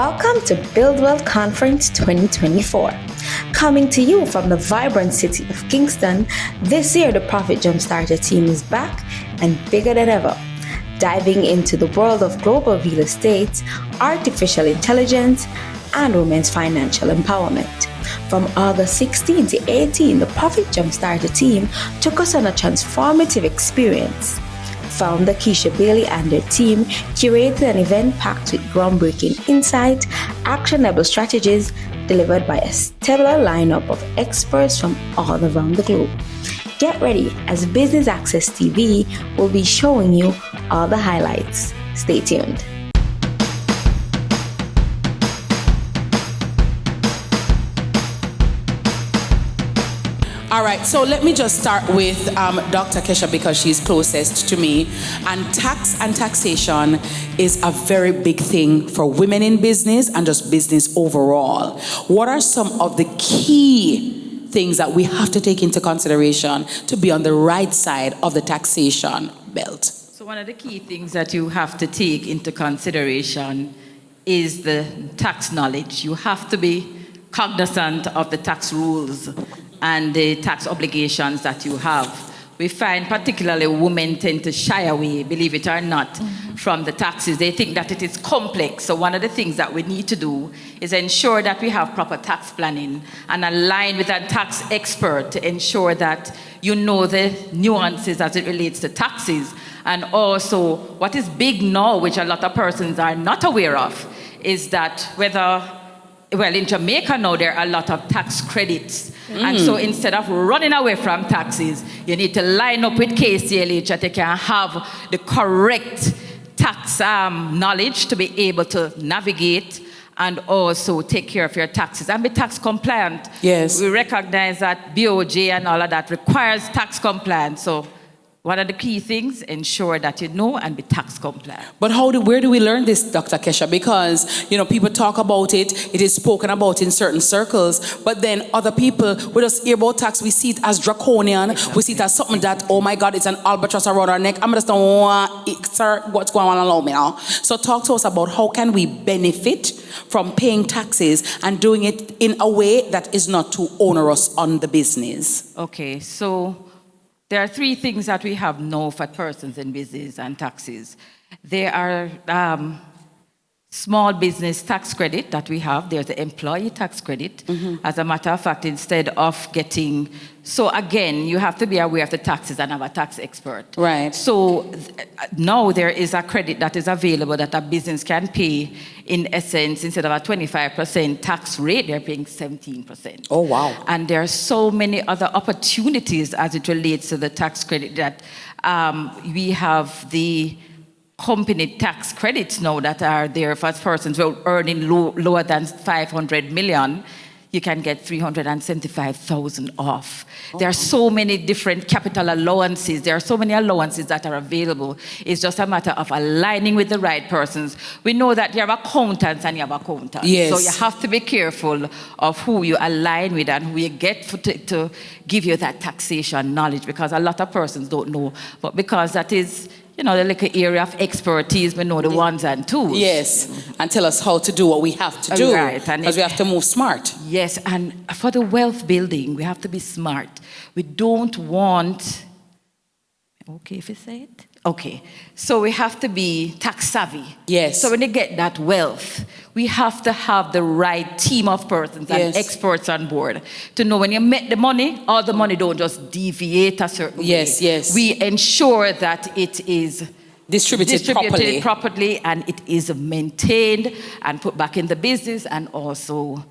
Welcome to BuildWell Conference 2024. Coming to you from the vibrant city of Kingston, this year the Profit Jumpstarter team is back and bigger than ever, diving into the world of global real estate, artificial intelligence, and women's financial empowerment. From August 16 to 18, the Profit Jumpstarter team took us on a transformative experience. Founder Keisha Bailey and their team curated an event packed with groundbreaking insight, actionable strategies delivered by a stellar lineup of experts from all around the globe. Get ready, as Business Access TV will be showing you all the highlights. Stay tuned. All right, so let me just start with Dr. Kesha because she's closest to me. And tax and taxation is a very big thing for women in business and just business overall. What are some of the key things that we have to take into consideration to be on the right side of the taxation belt? So one of the key things that you have to take into consideration is the tax knowledge. You have to be cognizant of the tax rules and the tax obligations that you have. We find particularly women tend to shy away, believe it or not, from the taxes. They think that it is complex. So one of the things that we need to do is ensure that we have proper tax planning and align with a tax expert to ensure that you know the nuances as it relates to taxes. And also what is big now, which a lot of persons are not aware of, is that in Jamaica now, there are a lot of tax credits. And so instead of running away from taxes, you need to line up with KCLH that they can have the correct tax knowledge to be able to navigate and also take care of your taxes and be tax compliant. Yes. We recognize that BOJ and all of that requires tax compliance. So one of the key things, ensure that you know and be tax compliant. But where do we learn this, Dr. Kesha? Because, people talk about it, it is spoken about in certain circles, but then other people, we just hear about tax, we see it as draconian, exactly. We see it as something that, oh my God, it's an albatross around our neck. I'm just don't want, sir, what's going on allow me now? So talk to us about how can we benefit from paying taxes and doing it in a way that is not too onerous on the business. Okay, so there are three things that we have now for persons in business and taxes. There are small business tax credit that we have. There's the employee tax credit. As a matter of fact, instead of getting... So again, you have to be aware of the taxes and have a tax expert. Right. So now there is a credit that is available that a business can pay. In essence, instead of a 25% tax rate, they're paying 17%. Oh, wow. And there are so many other opportunities as it relates to the tax credit that we have the company tax credits now that are there for persons who are earning lower than 500 million. You can get 375,000 off. There are so many different capital allowances. There are so many allowances that are available. It's just a matter of aligning with the right persons. We know that you have accountants and you have accountants. Yes. So you have to be careful of who you align with and who you get to give you that taxation knowledge, because a lot of persons don't know. But because that is, the little area of expertise, we know the ones and twos. Yes, and tell us how to do what we have to do. Right. Because we have to move smart. Yes, and for the wealth building, we have to be smart. We don't want... Okay, if you say it? Okay, so we have to be tax savvy. Yes. So when you get that wealth, we have to have the right team of persons and experts on board to know when you make the money, all the money don't just deviate a certain way. Yes. We ensure that it is distributed properly and it is maintained and put back in the business, and also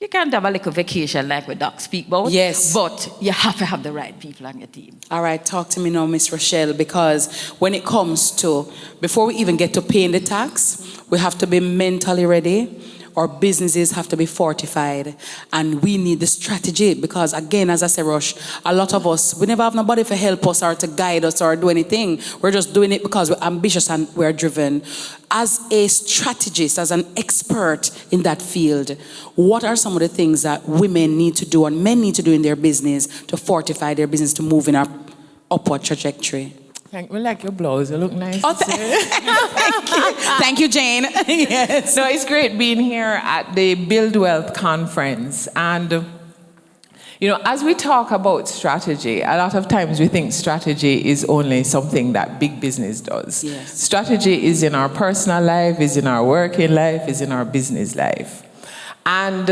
you can have a little vacation like we Doc speak about. Yes. But you have to have the right people on your team. All right, talk to me now, Miss Rochelle, because when it comes to, before we even get to paying the tax, we have to be mentally ready. Our businesses have to be fortified, and we need the strategy, because again, as I say, Rush, a lot of us, we never have nobody to help us or to guide us or do anything. We're just doing it because we're ambitious and we're driven. As a strategist, as an expert in that field, what are some of the things that women need to do and men need to do in their business to fortify their business to move in our upward trajectory? Thank me like your blouse. You look nice. Oh, thank you, Jane. Yes. No, it's great being here at the Build Wealth conference. And, as we talk about strategy, a lot of times we think strategy is only something that big business does. Yes. Strategy is in our personal life, is in our working life, is in our business life. And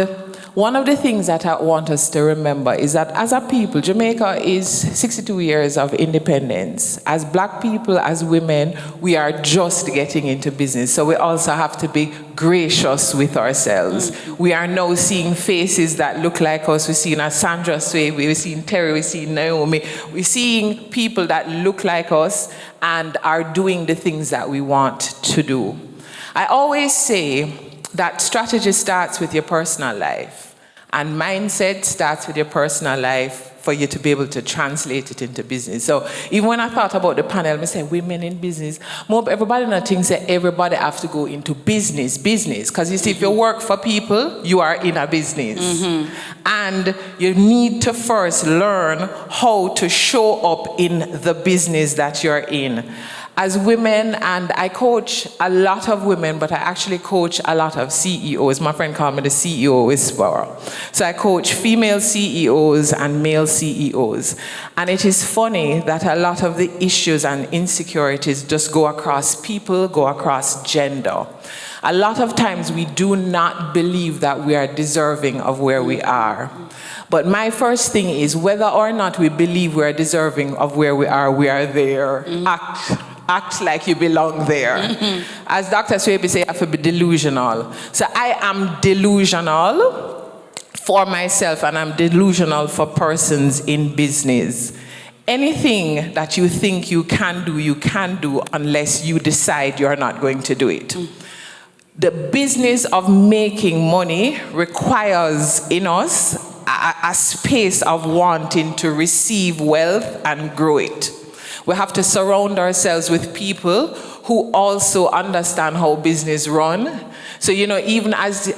one of the things that I want us to remember is that as a people, Jamaica is 62 years of independence. As black people, as women, we are just getting into business. So we also have to be gracious with ourselves. We are now seeing faces that look like us. We're seeing Sandra Sway, we're seeing Terry, we're seeing Naomi. We're seeing people that look like us and are doing the things that we want to do. I always say that strategy starts with your personal life, and mindset starts with your personal life for you to be able to translate it into business. So even when I thought about the panel, I said women in business. Everybody not thinks that everybody have to go into business. Because you see, if you work for people, you are in a business. And you need to first learn how to show up in the business that you're in. As women, and I coach a lot of women, but I actually coach a lot of CEOs. My friend called me the CEO whisperer. So I coach female CEOs and male CEOs. And it is funny that a lot of the issues and insecurities just go across people, go across gender. A lot of times we do not believe that we are deserving of where we are. But my first thing is whether or not we believe we are deserving of where we are there. Act like you belong there. As Dr. Swaby say, I have to be delusional. So I am delusional for myself, and I'm delusional for persons in business. Anything that you think you can do unless you decide you're not going to do it. The business of making money requires in us a space of wanting to receive wealth and grow it. We have to surround ourselves with people who also understand how business run. So, even as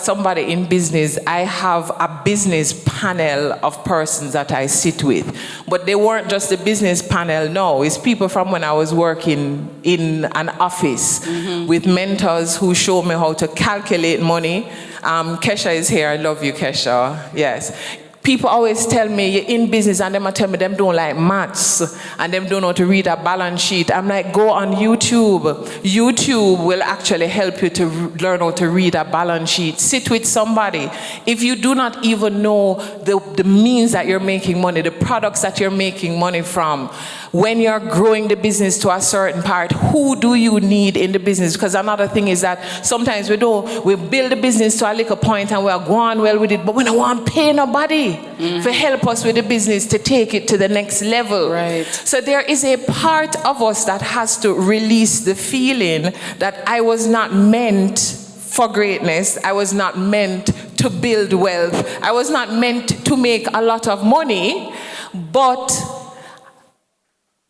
somebody in business, I have a business panel of persons that I sit with. But they weren't just a business panel, no. It's people from when I was working in an office with mentors who show me how to calculate money. Kesha is here. I love you, Kesha. Yes. People always tell me, you're in business, and them tell me them don't like maths, and them don't know how to read a balance sheet. I'm like, go on YouTube. YouTube will actually help you to learn how to read a balance sheet. Sit with somebody. If you do not even know the means that you're making money, the products that you're making money from, when you're growing the business to a certain part, who do you need in the business? Because another thing is that sometimes we build the business to a little point and we're going well with it, but we don't want to pay nobody to help us with the business to take it to the next level. Right. So there is a part of us that has to release the feeling that I was not meant for greatness. I was not meant to build wealth. I was not meant to make a lot of money, but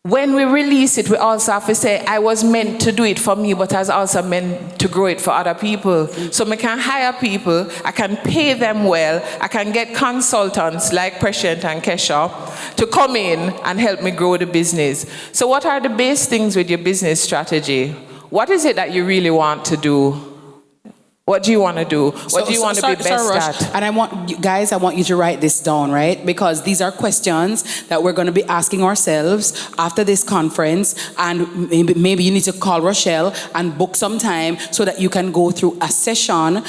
when we release it, we also have to say, I was meant to do it for me, but I was also meant to grow it for other people. So I can hire people, I can pay them well, I can get consultants like Prescient and Kesha to come in and help me grow the business. So what are the base things with your business strategy? What is it that you really want to do? What do you want to do? What do you want to be best at? And I want you to write this down, right? Because these are questions that we're going to be asking ourselves after this conference. And maybe you need to call Rochelle and book some time so that you can go through a session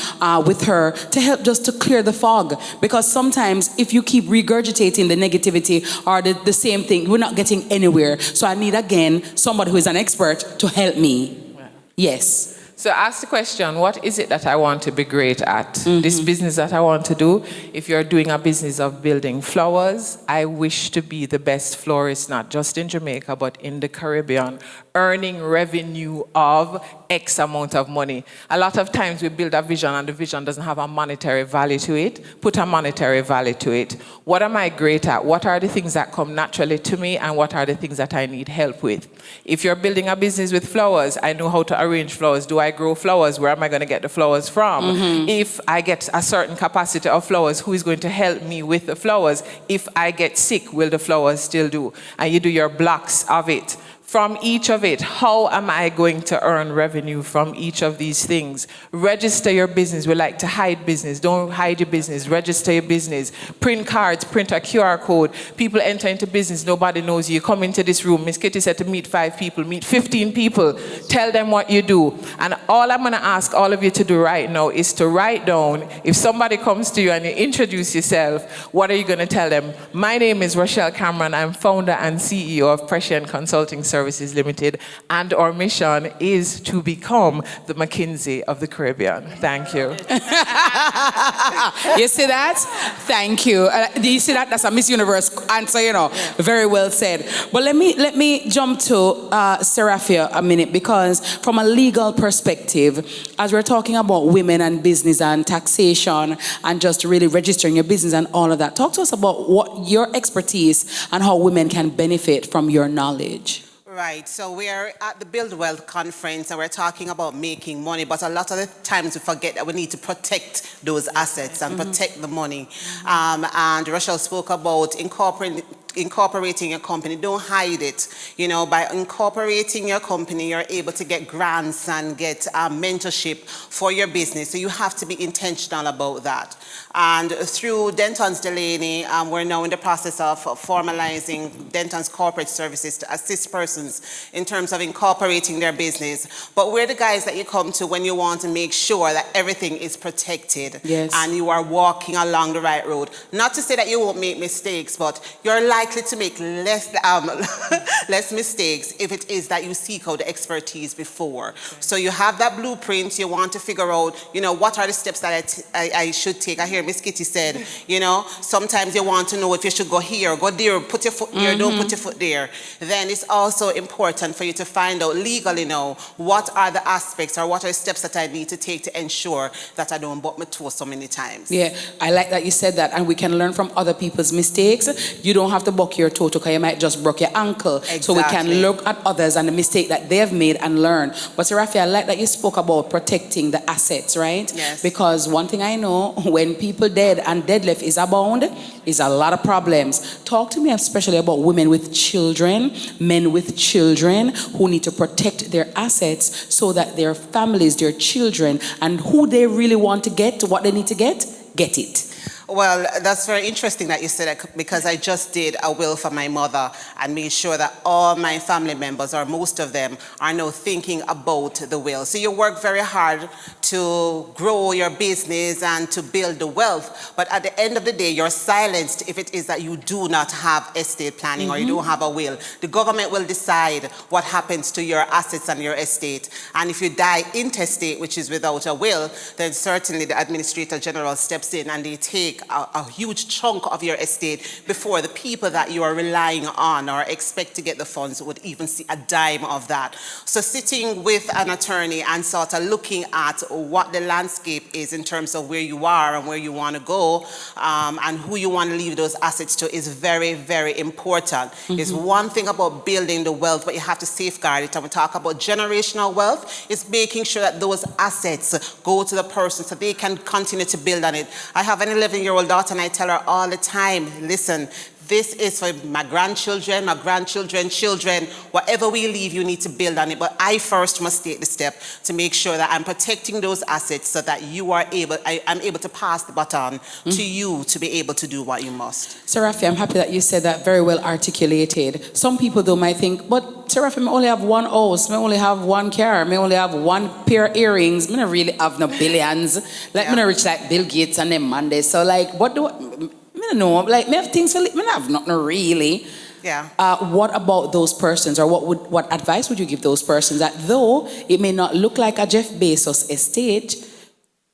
with her to help just to clear the fog. Because sometimes if you keep regurgitating the negativity or the same thing, we're not getting anywhere. So I need, again, somebody who is an expert to help me. Yes. So ask the question, what is it that I want to be great at? This business that I want to do, if you're doing a business of building flowers, I wish to be the best florist, not just in Jamaica, but in the Caribbean, earning revenue of X amount of money. A lot of times we build a vision and the vision doesn't have a monetary value to it. Put a monetary value to it. What am I great at? What are the things that come naturally to me, and what are the things that I need help with? If you're building a business with flowers, I know how to arrange flowers. Do I I grow flowers, where am I going to get the flowers from? If I get a certain capacity of flowers, who is going to help me with the flowers? If I get sick, will the flowers still do? And you do your blocks of it. From each of it, how am I going to earn revenue from each of these things? Register your business. We like to hide business. Don't hide your business. Register your business. Print cards, print a QR code. People enter into business, nobody knows you. You come into this room. Miss Kitty said to meet 5 people, meet 15 people. Tell them what you do. And all I'm going to ask all of you to do right now is to write down, if somebody comes to you and you introduce yourself, what are you going to tell them? My name is Rochelle Cameron. I'm founder and CEO of Prescient Consulting Services Limited, and our mission is to become the McKinsey of the Caribbean. Thank you. You see that? Thank you. Do you see that? That's a Miss Universe answer, you know. Very well said. But let me jump to Seraphia a minute, because from a legal perspective, as we're talking about women and business and taxation and just really registering your business and all of that, talk to us about what your expertise and how women can benefit from your knowledge. Right, so we're at the Build Wealth Conference and we're talking about making money, but a lot of the times we forget that we need to protect those assets and protect the money. And Rochelle spoke about incorporating your company. Don't hide it. You know, by incorporating your company, you're able to get grants and get mentorship for your business. So you have to be intentional about that. And through Denton's Delaney, we're now in the process of formalizing Denton's corporate services to assist persons in terms of incorporating their business. But we're the guys that you come to when you want to make sure that everything is protected, yes, and you are walking along the right road. Not to say that you won't make mistakes, but you're likely to make less mistakes if it is that you seek out the expertise before. So you have that blueprint, you want to figure out, you know, what are the steps that I should take. I hear Miss Kitty said, you know, sometimes you want to know if you should go here, go there, put your foot here, don't put your foot there. Then it's also important for you to find out legally now, what are the aspects or what are the steps that I need to take to ensure that I don't butt my toe so many times. Yeah, I like that you said that, and we can learn from other people's mistakes. You don't have to buck your toe because you might just broke your ankle. Exactly. So we can look at others and the mistake that they've made and learn. But Seraphia, I like that you spoke about protecting the assets, right? Yes. Because one thing I know, when people dead and deadlift is abound, is a lot of problems. Talk to me especially about women with children, men with children who need to protect their assets so that their families, their children, and who they really want to get, what they need to get it. Well, that's very interesting that you said that, because I just did a will for my mother and made sure that all my family members, or most of them, are now thinking about the will. So you work very hard to grow your business and to build the wealth, but at the end of the day, you're silenced if it is that you do not have estate planning or you don't have a will. The government will decide what happens to your assets and your estate. And if you die intestate, which is without a will, then certainly the Administrator General steps in and they take a huge chunk of your estate before the people that you are relying on or expect to get the funds would even see a dime of that. So sitting with an attorney and sort of looking at what the landscape is in terms of where you are and where you want to go, and who you want to leave those assets to is very, very important. It's one thing about building the wealth, but you have to safeguard it. And we talk about generational wealth. It's making sure that those assets go to the person so they can continue to build on it. I have an 11-year-old daughter, and I tell her all the time, listen, this is for my grandchildren, children, whatever we leave, you need to build on it. But I first must take the step to make sure that I'm protecting those assets so that you are able, I'm able to pass the baton to you to be able to do what you must. Seraphia, I'm happy that you said that, very well articulated. Some people though might think, but Seraphia, I only have one house, I only have one car, I only have one pair of earrings, I don't really have no billions. Like, I'm not rich like Bill Gates and them Monday. So like, what do I don't know, like, me have things for, me have nothing really. Yeah. What about those persons, or what advice would you give those persons that though it may not look like a Jeff Bezos estate,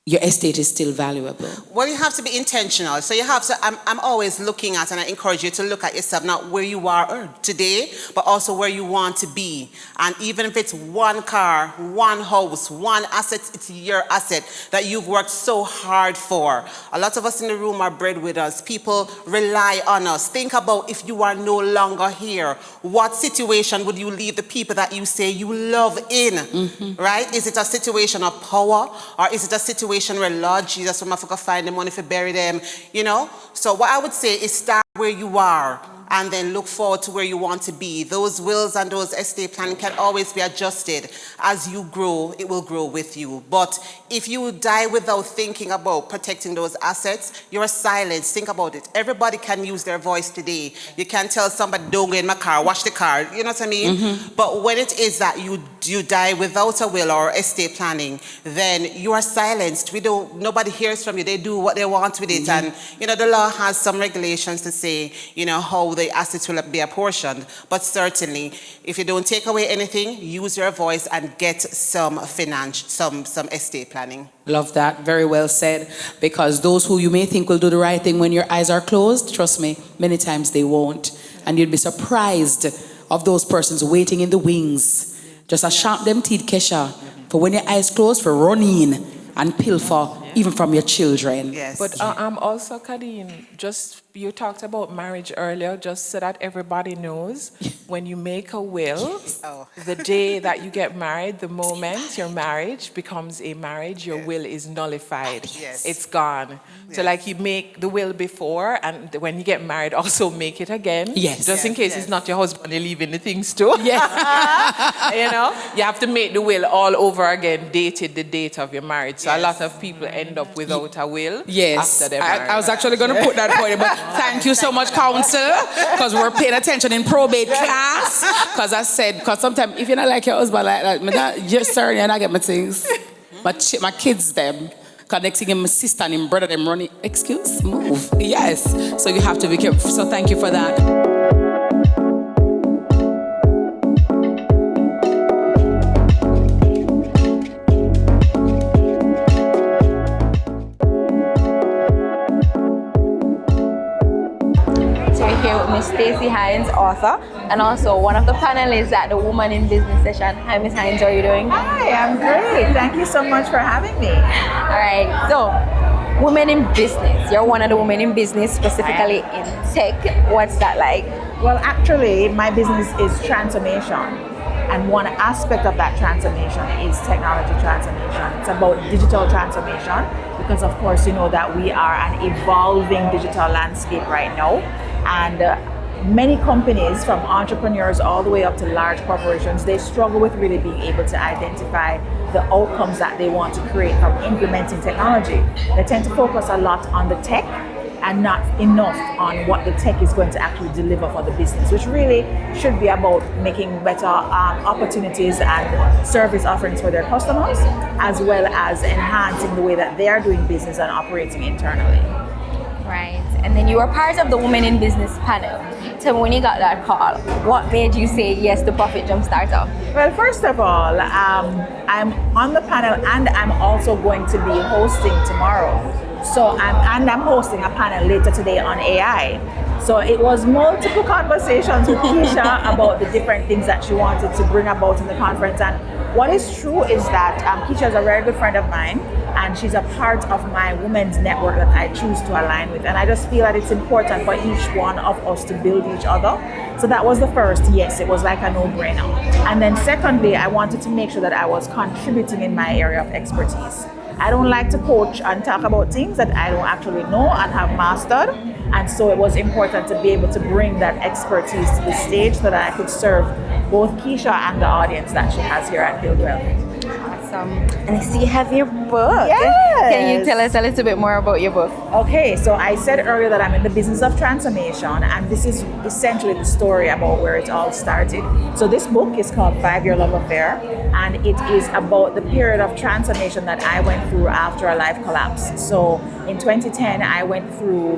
your estate is still valuable? Well, you have to be intentional. So you have to, I'm always looking at, and I encourage you to look at yourself, not where you are today, but also where you want to be. And even if it's one car, one house, one asset, it's your asset that you've worked so hard for. A lot of us in the room are breadwinners. People rely on us. Think about if you are no longer here, what situation would you leave the people that you say you love in, right? Is it a situation of power, or is it a situation where Lord Jesus will motherfucker find the money to bury them, you know? So what I would say is start where you are and then look forward to where you want to be. Those wills and those estate planning can always be adjusted. As you grow, it will grow with you. But if you die without thinking about protecting those assets, you're silenced. Think about it. Everybody can use their voice today. You can tell somebody, don't go in my car, wash the car, you know what I mean? But when it is that you die without a will or estate planning, then you are silenced. Nobody hears from you. They do what they want with it. And, you know, the law has some regulations to say, you know, how the assets will be apportioned. But certainly, if you don't take away anything, use your voice and get some some estate planning. Love that. Very well said. Because those who you may think will do the right thing when your eyes are closed, trust me, many times they won't. And you'd be surprised of those persons waiting in the wings. Just a sharp them teeth, Kesha, for when your eyes closed, for run in and pilfer, even from your children. Yes. But also, Kadeen, just you talked about marriage earlier, just so that everybody knows, when you make a will, the day that you get married, the moment your marriage becomes a marriage, your will is nullified. Yes. It's gone. So like you make the will before, and when you get married, also make it again. Yes. Just in case Yes. it's not your husband you're leaving the things to. Yeah. You know, you have to make the will all over again, dated the date of your marriage. So a lot of people end up without a will after they're married. I was actually going to put that point, but thank you so much, counsel, because we're paying attention in probate class. Because I said, because sometimes if you're not like your husband like that, yes, sir, you're not get my things. My kids, them. Connecting him, my sister and him brother, them running. Excuse, move. Yes. So you have to be careful. So thank you for that. Here with Miss Stacey Hines, author, and also one of the panelists at the Woman in Business session. Hi, Miss Hines, how are you doing? Hi, I'm great. Thank you so much for having me. All right, so women in business. You're one of the women in business, specifically in tech. What's that like? Well, actually, my business is transformation. And one aspect of that transformation is technology transformation. It's about digital transformation because, of course, you know that we are an evolving digital landscape right now. And many companies, from entrepreneurs all the way up to large corporations, they struggle with really being able to identify the outcomes that they want to create from implementing technology. They tend to focus a lot on the tech and not enough on what the tech is going to actually deliver for the business, which really should be about making better opportunities and service offerings for their customers, as well as enhancing the way that they are doing business and operating internally. Right, and then you were part of the Women in Business panel. Tell me, when you got that call, what made you say yes to Profit Jump Startup? Well, first of all, I'm on the panel and I'm also going to be hosting tomorrow. So I'm hosting a panel later today on AI. So it was multiple conversations with Keisha about the different things that she wanted to bring about in the conference. And what is true is that Keisha is a very good friend of mine, and she's a part of my women's network that I choose to align with. And I just feel that it's important for each one of us to build each other. So that was the first yes, it was like a no-brainer. And then secondly, I wanted to make sure that I was contributing in my area of expertise. I don't like to coach and talk about things that I don't actually know and have mastered. And so it was important to be able to bring that expertise to the stage so that I could serve both Keisha and the audience that she has here at Build Wealth. Awesome. And I see you have your book. Yes. Can you tell us a little bit more about your book? Okay, so I said earlier that I'm in the business of transformation, and this is essentially the story about where it all started. So this book is called 5-Year Love Affair, and it is about the period of transformation that I went through after a life collapse. So in 2010, I went through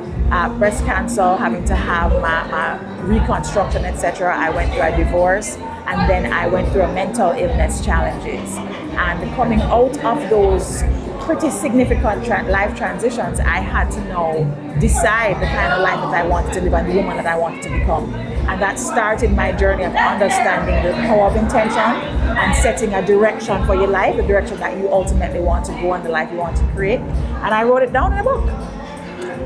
breast cancer, having to have my reconstruction, etc. I went through a divorce, and then I went through a mental illness challenges. And coming out of those pretty significant life transitions, I had to now decide the kind of life that I wanted to live and the woman that I wanted to become. And that started my journey of understanding the power of intention and setting a direction for your life, the direction that you ultimately want to go and the life you want to create. And I wrote it down in a book.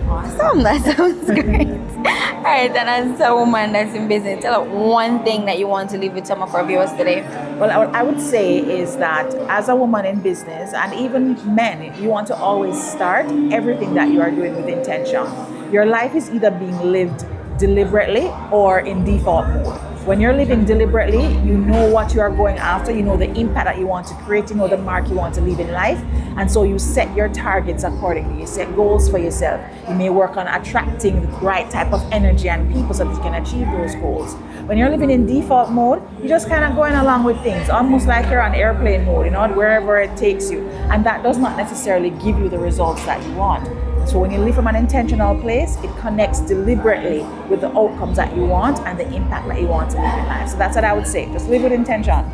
Awesome, that sounds great. All right, then as a woman that's in business, tell us one thing that you want to leave with some of our viewers today. Well, I would say is that as a woman in business, and even men, you want to always start everything that you are doing with intention. Your life is either being lived deliberately or in default mode. When you're living deliberately, you know what you are going after, you know the impact that you want to create, you know the mark you want to leave in life, and so you set your targets accordingly. You set goals for yourself. You may work on attracting the right type of energy and people so that you can achieve those goals. When you're living in default mode, you're just kind of going along with things, almost like you're on airplane mode, wherever it takes you, and that does not necessarily give you the results that you want. So when you live from an intentional place, it connects deliberately with the outcomes that you want and the impact that you want to live in life. So that's what I would say. Just live with intention.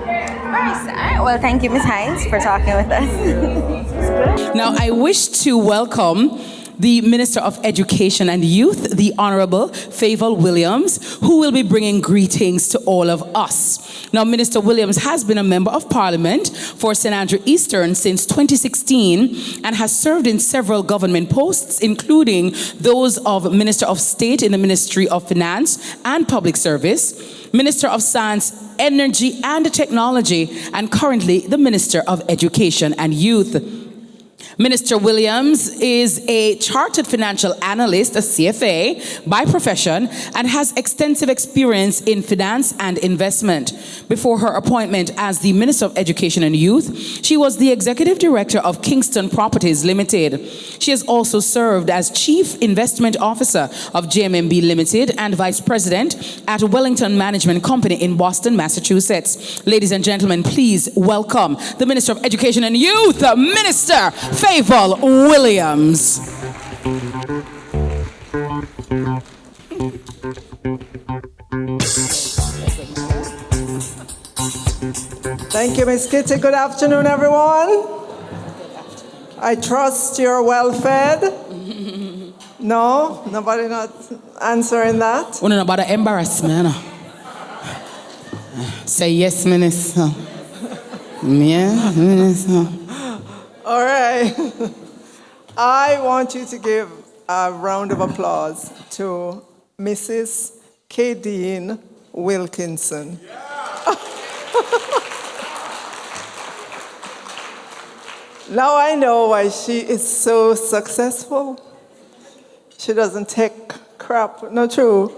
Nice. All right. Well, thank you, Ms. Hines, for talking with us. Now, I wish to welcome the Minister of Education and Youth, the Honorable Favour Williams, who will be bringing greetings to all of us. Now, Minister Williams has been a Member of Parliament for St. Andrew Eastern since 2016 and has served in several government posts, including those of Minister of State in the Ministry of Finance and Public Service, Minister of Science, Energy and Technology, and currently the Minister of Education and Youth. Minister Williams is a chartered financial analyst, a CFA, by profession, and has extensive experience in finance and investment. Before her appointment as the Minister of Education and Youth, she was the Executive Director of Kingston Properties Limited. She has also served as Chief Investment Officer of JMMB Limited and Vice President at Wellington Management Company in Boston, Massachusetts. Ladies and gentlemen, please welcome the Minister of Education and Youth, Minister Favour Williams. Thank you, Ms. Kitty. Good afternoon, everyone. I trust you're well fed. No? Nobody not answering that? We're not about to embarrass me, no? Say yes, Minister. Yeah, Minister. All right. I want you to give a round of applause to Mrs. Kadeen Wilkinson. Now I know why she is so successful. She doesn't take crap, not true.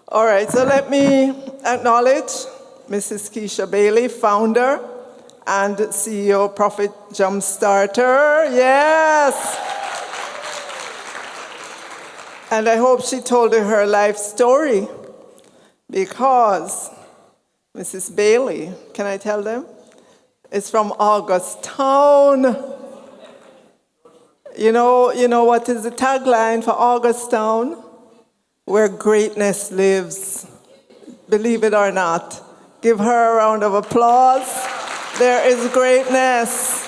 All right, so let me acknowledge Mrs. Keisha Bailey, founder and CEO Profit Jumpstarter. Yes. And I hope she told you her life story, because Mrs. Bailey, can I tell them? Is from Augustown. You know what is the tagline for Augustown? Where greatness lives. Believe it or not. Give her a round of applause. There is greatness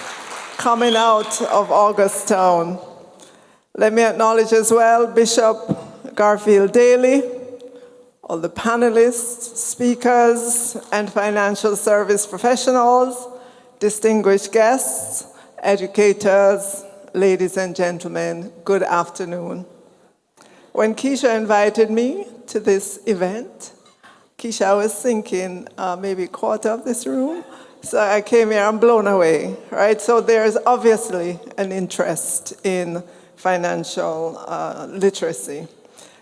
coming out of Augustown. Let me acknowledge as well Bishop Garfield Daly, all the panelists, speakers, and financial service professionals, distinguished guests, educators, ladies and gentlemen, good afternoon. When Keisha invited me to this event, Keisha, was thinking maybe a quarter of this room. So I came here, I'm blown away, right? So there's obviously an interest in financial literacy.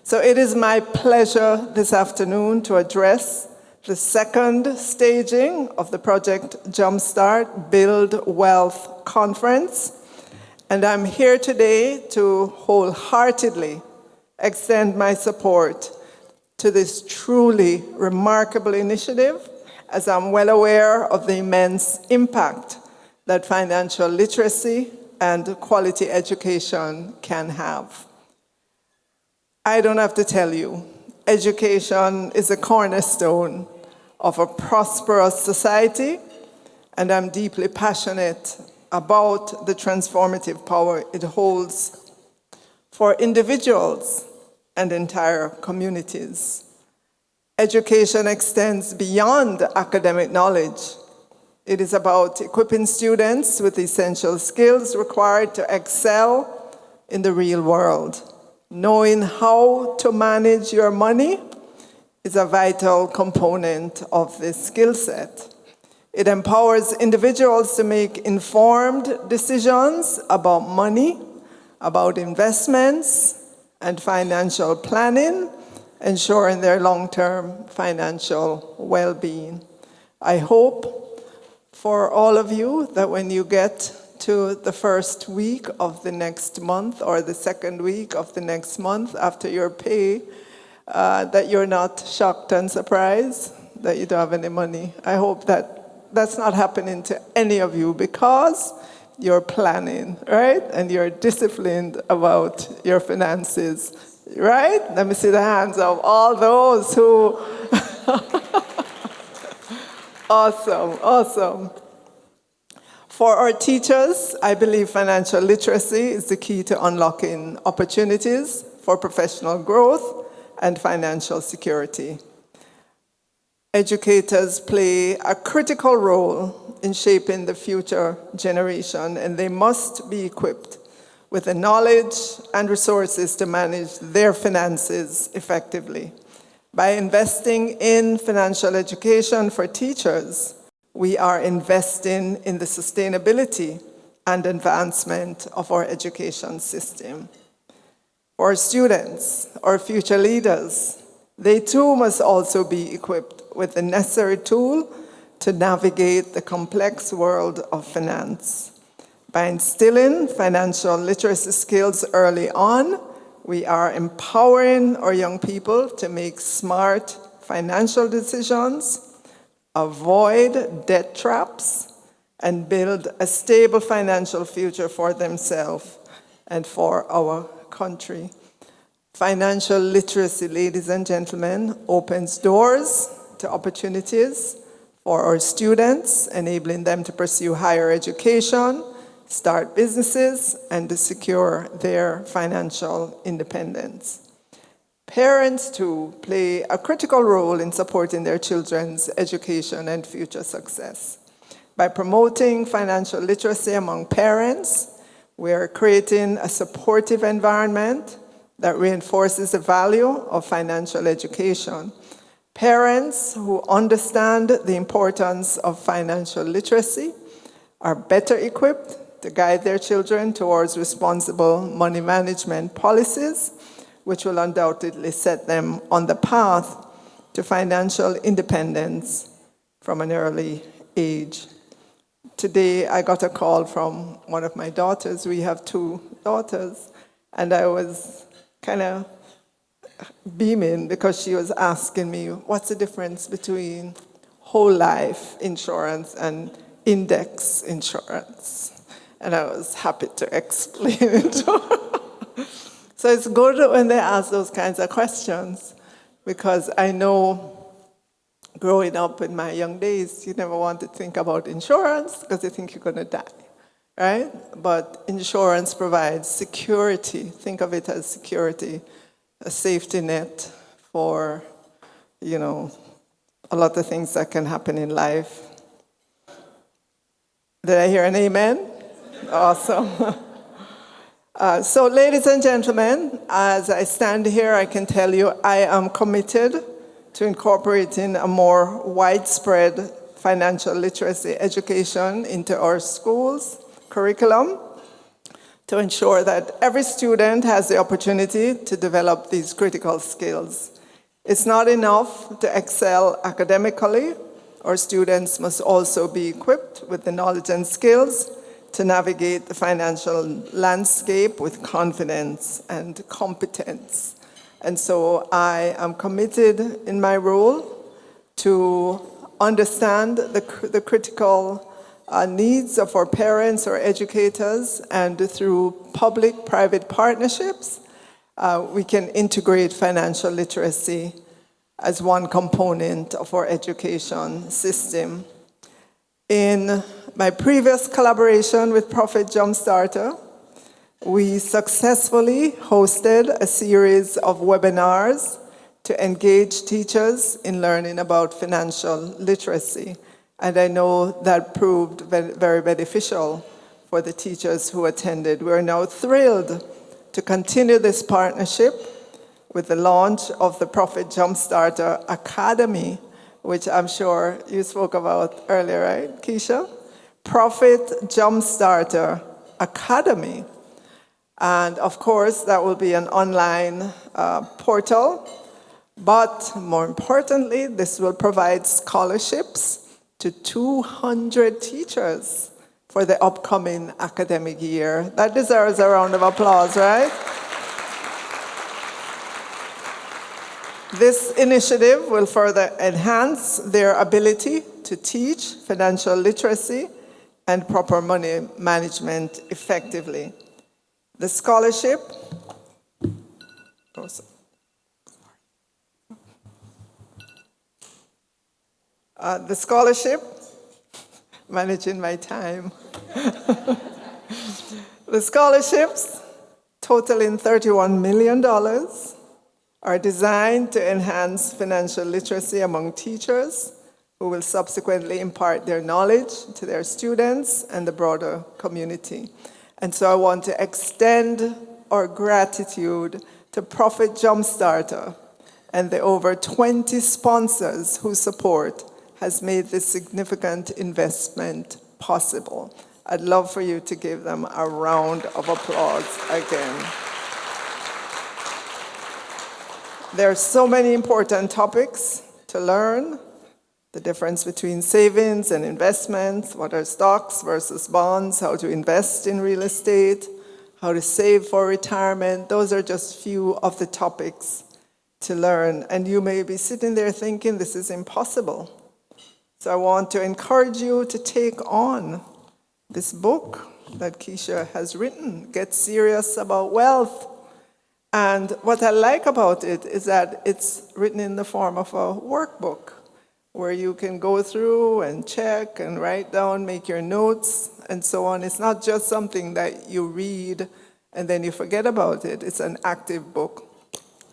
So it is my pleasure this afternoon to address the second staging of the Project Jumpstart Build Wealth Conference. And I'm here today to wholeheartedly extend my support to this truly remarkable initiative, as I'm well aware of the immense impact that financial literacy and quality education can have. I don't have to tell you, education is a cornerstone of a prosperous society and I'm deeply passionate about the transformative power it holds for individuals and entire communities. Education extends beyond academic knowledge. It is about equipping students with essential skills required to excel in the real world. Knowing how to manage your money is a vital component of this skill set. It empowers individuals to make informed decisions about money, about investments, and financial planning, ensuring their long-term financial well-being. I hope for all of you that when you get to the first week of the next month or the second week of the next month after your pay, that you're not shocked and surprised that you don't have any money. I hope that that's not happening to any of you because you're planning, right? And you're disciplined about your finances, right? Let me see the hands of all those who... Awesome, awesome. For our teachers, I believe financial literacy is the key to unlocking opportunities for professional growth and financial security. Educators play a critical role in shaping the future generation, and they must be equipped with the knowledge and resources to manage their finances effectively. By investing in financial education for teachers, we are investing in the sustainability and advancement of our education system. For students or future leaders, they too must also be equipped with the necessary tool to navigate the complex world of finance. By instilling financial literacy skills early on, we are empowering our young people to make smart financial decisions, avoid debt traps, and build a stable financial future for themselves and for our country. Financial literacy, ladies and gentlemen, opens doors to opportunities for our students, enabling them to pursue higher education, start businesses, and to secure their financial independence. Parents, too, play a critical role in supporting their children's education and future success. By promoting financial literacy among parents, we are creating a supportive environment that reinforces the value of financial education. Parents who understand the importance of financial literacy are better equipped to guide their children towards responsible money management policies, which will undoubtedly set them on the path to financial independence from an early age. Today, I got a call from one of my daughters. We have 2 daughters, and I was kind of beaming because she was asking me, what's the difference between whole life insurance and index insurance? And I was happy to explain it to her. So it's good when they ask those kinds of questions, because I know growing up in my young days, you never want to think about insurance because you think you're going to die, right? But insurance provides security. Think of it as security, a safety net for, a lot of things that can happen in life. Did I hear an amen? Awesome. So, ladies and gentlemen, as I stand here, I can tell you I am committed to incorporating a more widespread financial literacy education into our schools' curriculum to ensure that every student has the opportunity to develop these critical skills. It's not enough to excel academically. Our students must also be equipped with the knowledge and skills to navigate the financial landscape with confidence and competence. And so I am committed in my role to understand the critical needs of our parents or educators, and through public-private partnerships, we can integrate financial literacy as one component of our education system. In my previous collaboration with Profit Jumpstarter, we successfully hosted a series of webinars to engage teachers in learning about financial literacy. And I know that proved very beneficial for the teachers who attended. We're now thrilled to continue this partnership with the launch of the Profit Jumpstarter Academy, which I'm sure you spoke about earlier, right, Keisha? Profit Jumpstarter Academy. And of course, that will be an online portal. But more importantly, this will provide scholarships to 200 teachers for the upcoming academic year. That deserves a round of applause, right? This initiative will further enhance their ability to teach financial literacy and proper money management effectively. The scholarship, managing my time. The scholarships, totaling $31 million, are designed to enhance financial literacy among teachers who will subsequently impart their knowledge to their students and the broader community. And so I want to extend our gratitude to Profit Jumpstarter and the over 20 sponsors whose support has made this significant investment possible. I'd love for you to give them a round of applause again. There are so many important topics to learn: the difference between savings and investments, what are stocks versus bonds, how to invest in real estate, how to save for retirement. Those are just few of the topics to learn. And you may be sitting there thinking this is impossible. So I want to encourage you to take on this book that Keisha has written, Get Serious About Wealth. And what I like about it is that it's written in the form of a workbook where you can go through and check and write down, make your notes, and so on. It's not just something that you read and then you forget about it. It's an active book.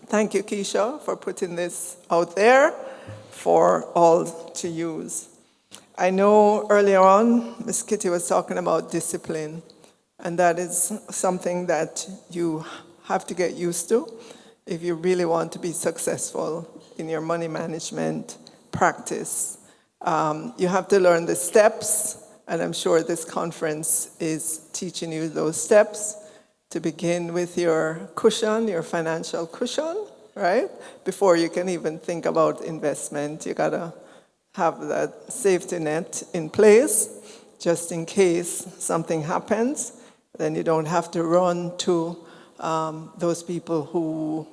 Thank you, Keisha, for putting this out there for all to use. I know earlier on, Ms. Kitty was talking about discipline, and that is something that you have to get used to if you really want to be successful in your money management practice. You have to learn the steps, and I'm sure this conference is teaching you those steps to begin with your cushion, your financial cushion, right? Before you can even think about investment, you gotta have that safety net in place just in case something happens. Then you don't have to run to those people who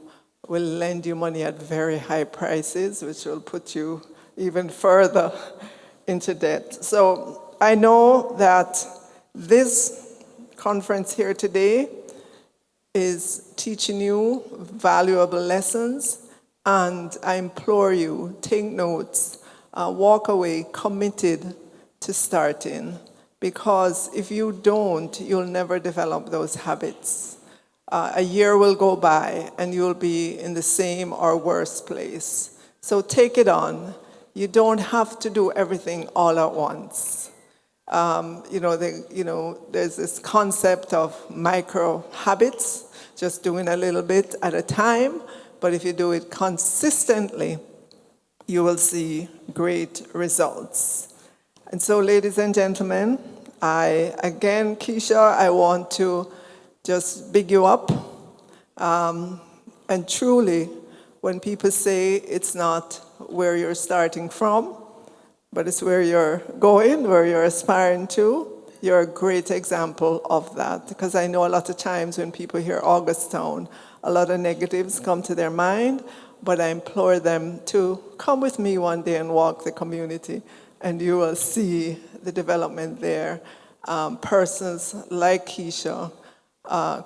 will lend you money at very high prices, which will put you even further into debt. So I know that this conference here today is teaching you valuable lessons, and I implore you, take notes, walk away committed to starting, because if you don't, you'll never develop those habits. A year will go by and you'll be in the same or worse place. So take it on. You don't have to do everything all at once. There's this concept of micro habits, just doing a little bit at a time. But if you do it consistently, you will see great results. And so, ladies and gentlemen, Keisha, I want to just big you up. And truly, when people say it's not where you're starting from, but it's where you're going, where you're aspiring to, you're a great example of that. Because I know a lot of times when people hear Augustown, a lot of negatives come to their mind, but I implore them to come with me one day and walk the community, and you will see the development there. Persons like Keisha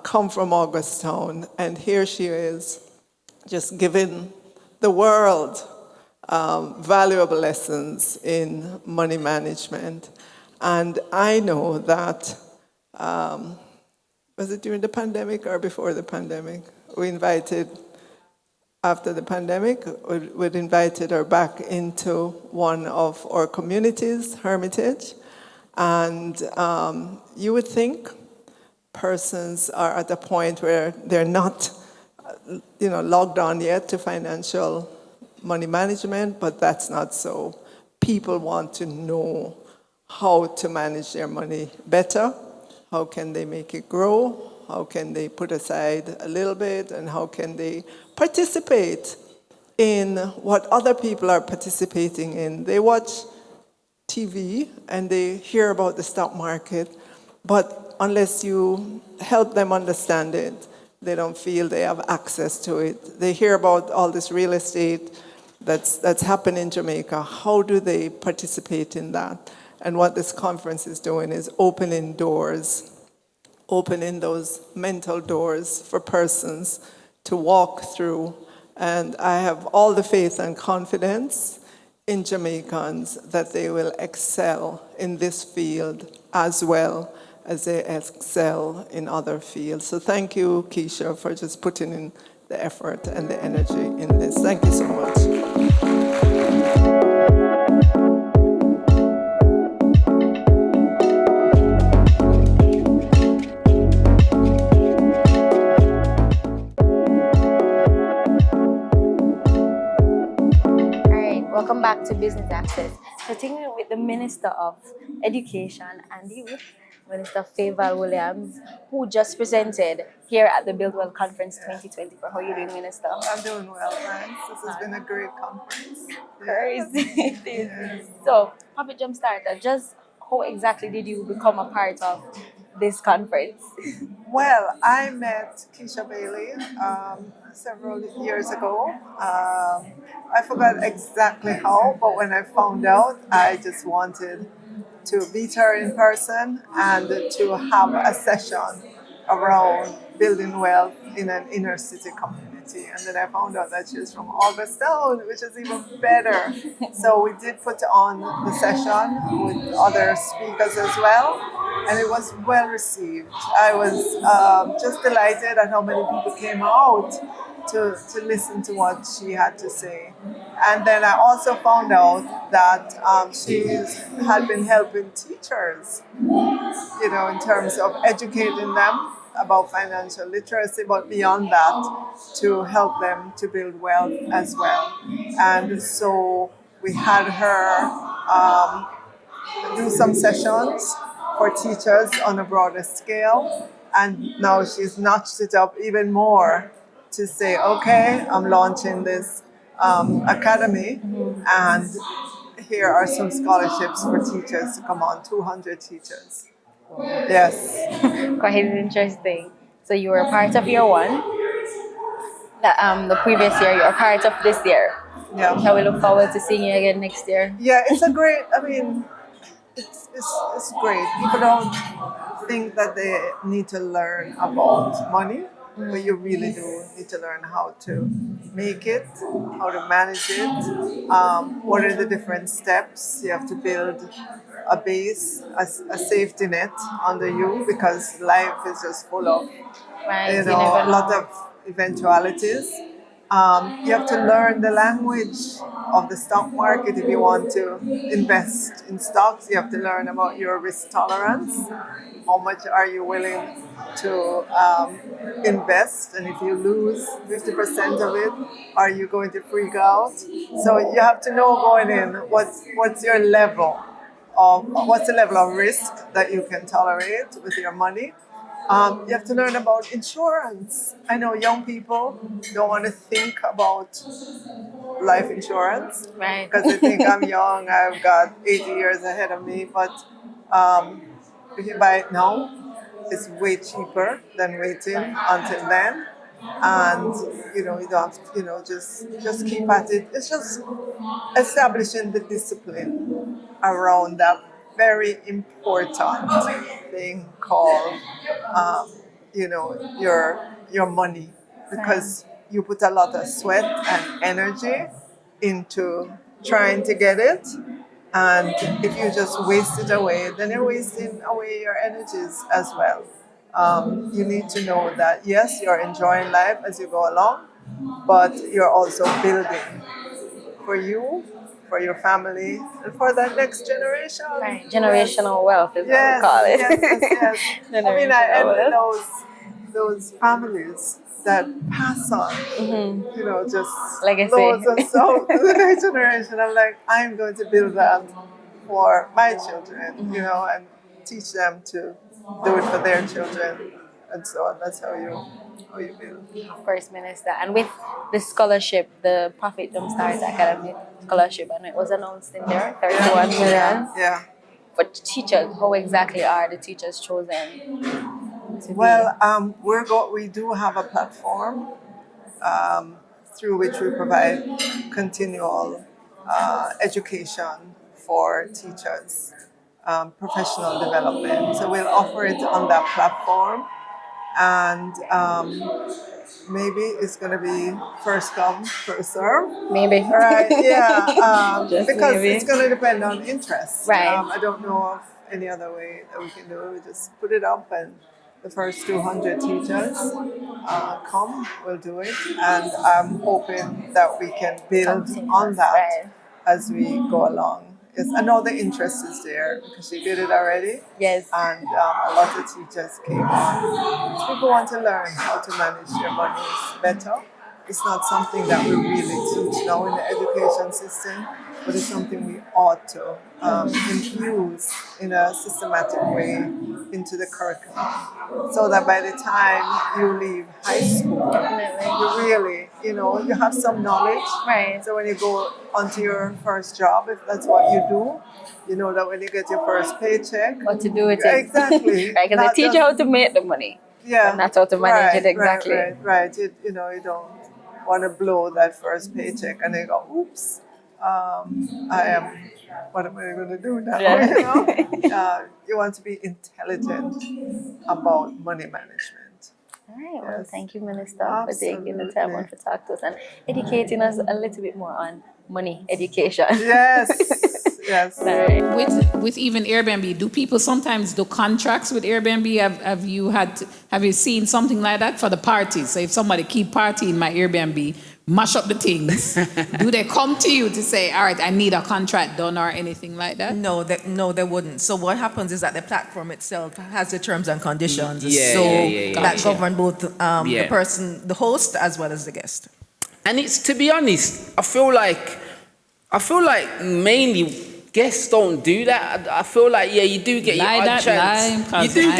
come from Augustown, and here she is, just giving the world valuable lessons in money management. And I know that, was it during the pandemic or before the pandemic? We invited, after the pandemic, we invited her back into one of our communities, Hermitage. And you would think persons are at a point where they're not, logged on yet to financial money management, but that's not so. People want to know how to manage their money better. How can they make it grow? How can they put aside a little bit? And how can they participate in what other people are participating in? They watch TV and they hear about the stock market, but unless you help them understand it, they don't feel they have access to it. They hear about all this real estate that's happened in Jamaica. How do they participate in that? And what this conference is doing is opening doors, opening those mental doors for persons to walk through. And I have all the faith and confidence in Jamaicans that they will excel in this field as well as they excel in other fields. So thank you, Keisha, for just putting in the effort and the energy in this. Thank you so much. All right, welcome back to Business Access. Continuing with the Minister of Education and Youth, Minister Favour Williams, who just presented here at the Build Well Conference 2024. How are you doing, Minister? I'm doing well, thanks. This has been a great conference. Crazy. It is. So, Profit Jumpstarter, just how exactly did you become a part of this conference? Well, I met Keisha Bailey several years ago. I forgot exactly how, but when I found out, I just wanted to meet her in person and to have a session around building wealth in an inner city community. And then I found out that she was from Augustown, which is even better. So we did put on the session with other speakers as well, and it was well received. I was just delighted at how many people came out to listen to what she had to say. And then I also found out that she had been helping teachers, in terms of educating them about financial literacy, but beyond that, to help them to build wealth as well. And so we had her do some sessions for teachers on a broader scale. And now she's notched it up even more to say, okay, I'm launching this academy, and here are some scholarships for teachers to come on, 200 teachers. Yes. Quite interesting. So you were a part of year one, the previous year, you're a part of this year. Yeah. Can we look forward to seeing you again next year? Yeah, it's a great, it's great. People don't think that they need to learn about money, but you really do need to learn how to make it, how to manage it, what are the different steps. You have to build a base, a safety net under you, because life is just full of, Right. You a never lot know. of eventualities. You have to learn the language of the stock market if you want to invest in stocks. You have to learn about your risk tolerance. How much are you willing to invest? And if you lose 50% of it, are you going to freak out? So you have to know going in what's your level of what's the level of risk that you can tolerate with your money. You have to learn about insurance. I know young people don't want to think about life insurance Right. because they think I'm young, I've got 80 years ahead of me. But if you buy it now, it's way cheaper than waiting until then. And you don't have to, just keep at it. It's just establishing the discipline around that very important thing called your money, because you put a lot of sweat and energy into trying to get it. And if you just waste it away, then you're wasting away your energies as well. You need to know that, yes, you're enjoying life as you go along, but you're also building for you, for your family, and for that next generation. Right. Generational wealth is Yes, what we call it. yes. I mean, I Generational envy wealth. those families that pass on, just Legacy. loads of stuff to the next generation. I'm like, I'm going to build that for my children, and teach them to do it for their children, and so on. That's how you build. Of course, Minister. And with the scholarship, the Profit Jumpstart Academy scholarship, and it was announced in there, 31 million. Yeah. For teachers, how exactly are the teachers chosen to be? Well, we do have a platform through which we provide continual education for teachers, professional development. So we'll offer it on that platform, and maybe it's going to be first come, first serve. Maybe. Right, yeah, Just because maybe. it's going to depend on interest. Right. I don't know of any other way that we can do it. We just put it up, and the first 200 teachers come, we'll do it. And I'm hoping that we can build on that Right. as we go along. Yes, I know the interest is there because she did it already. Yes. And a lot of teachers came on. So people want to learn how to manage their monies better. It's not something that we really teach now in the education system, but it's something we ought to infuse in a systematic way into the curriculum, so that by the time you leave high school, you really, you have some knowledge. Right. So when you go onto your first job, if that's what you do, you know that when you get your first paycheck, What to do with it. exactly. Right, because they teach you how to make the money. Yeah, But not how to manage it exactly. Right. You don't want to blow that first paycheck and then go, oops, what am I going to do now? Yeah. You want to be intelligent about money management. All right, well, Yes. thank you, Minister, for taking the time out to talk to us and educating us a little bit more on money education. Yes. All right. With even Airbnb, do people sometimes do contracts with Airbnb? Have you seen something like that for the parties? So if somebody keep partying my Airbnb, mash up the things, do they come to you to say, all right, I need a contract done or anything like that? No, they wouldn't. So what happens is that the platform itself has the terms and conditions. Yeah. That Gotcha. govern both the person, the host, as well as the guest. And it's, to be honest, I feel like mainly guests don't do that. I feel like you do get your odd chance. You do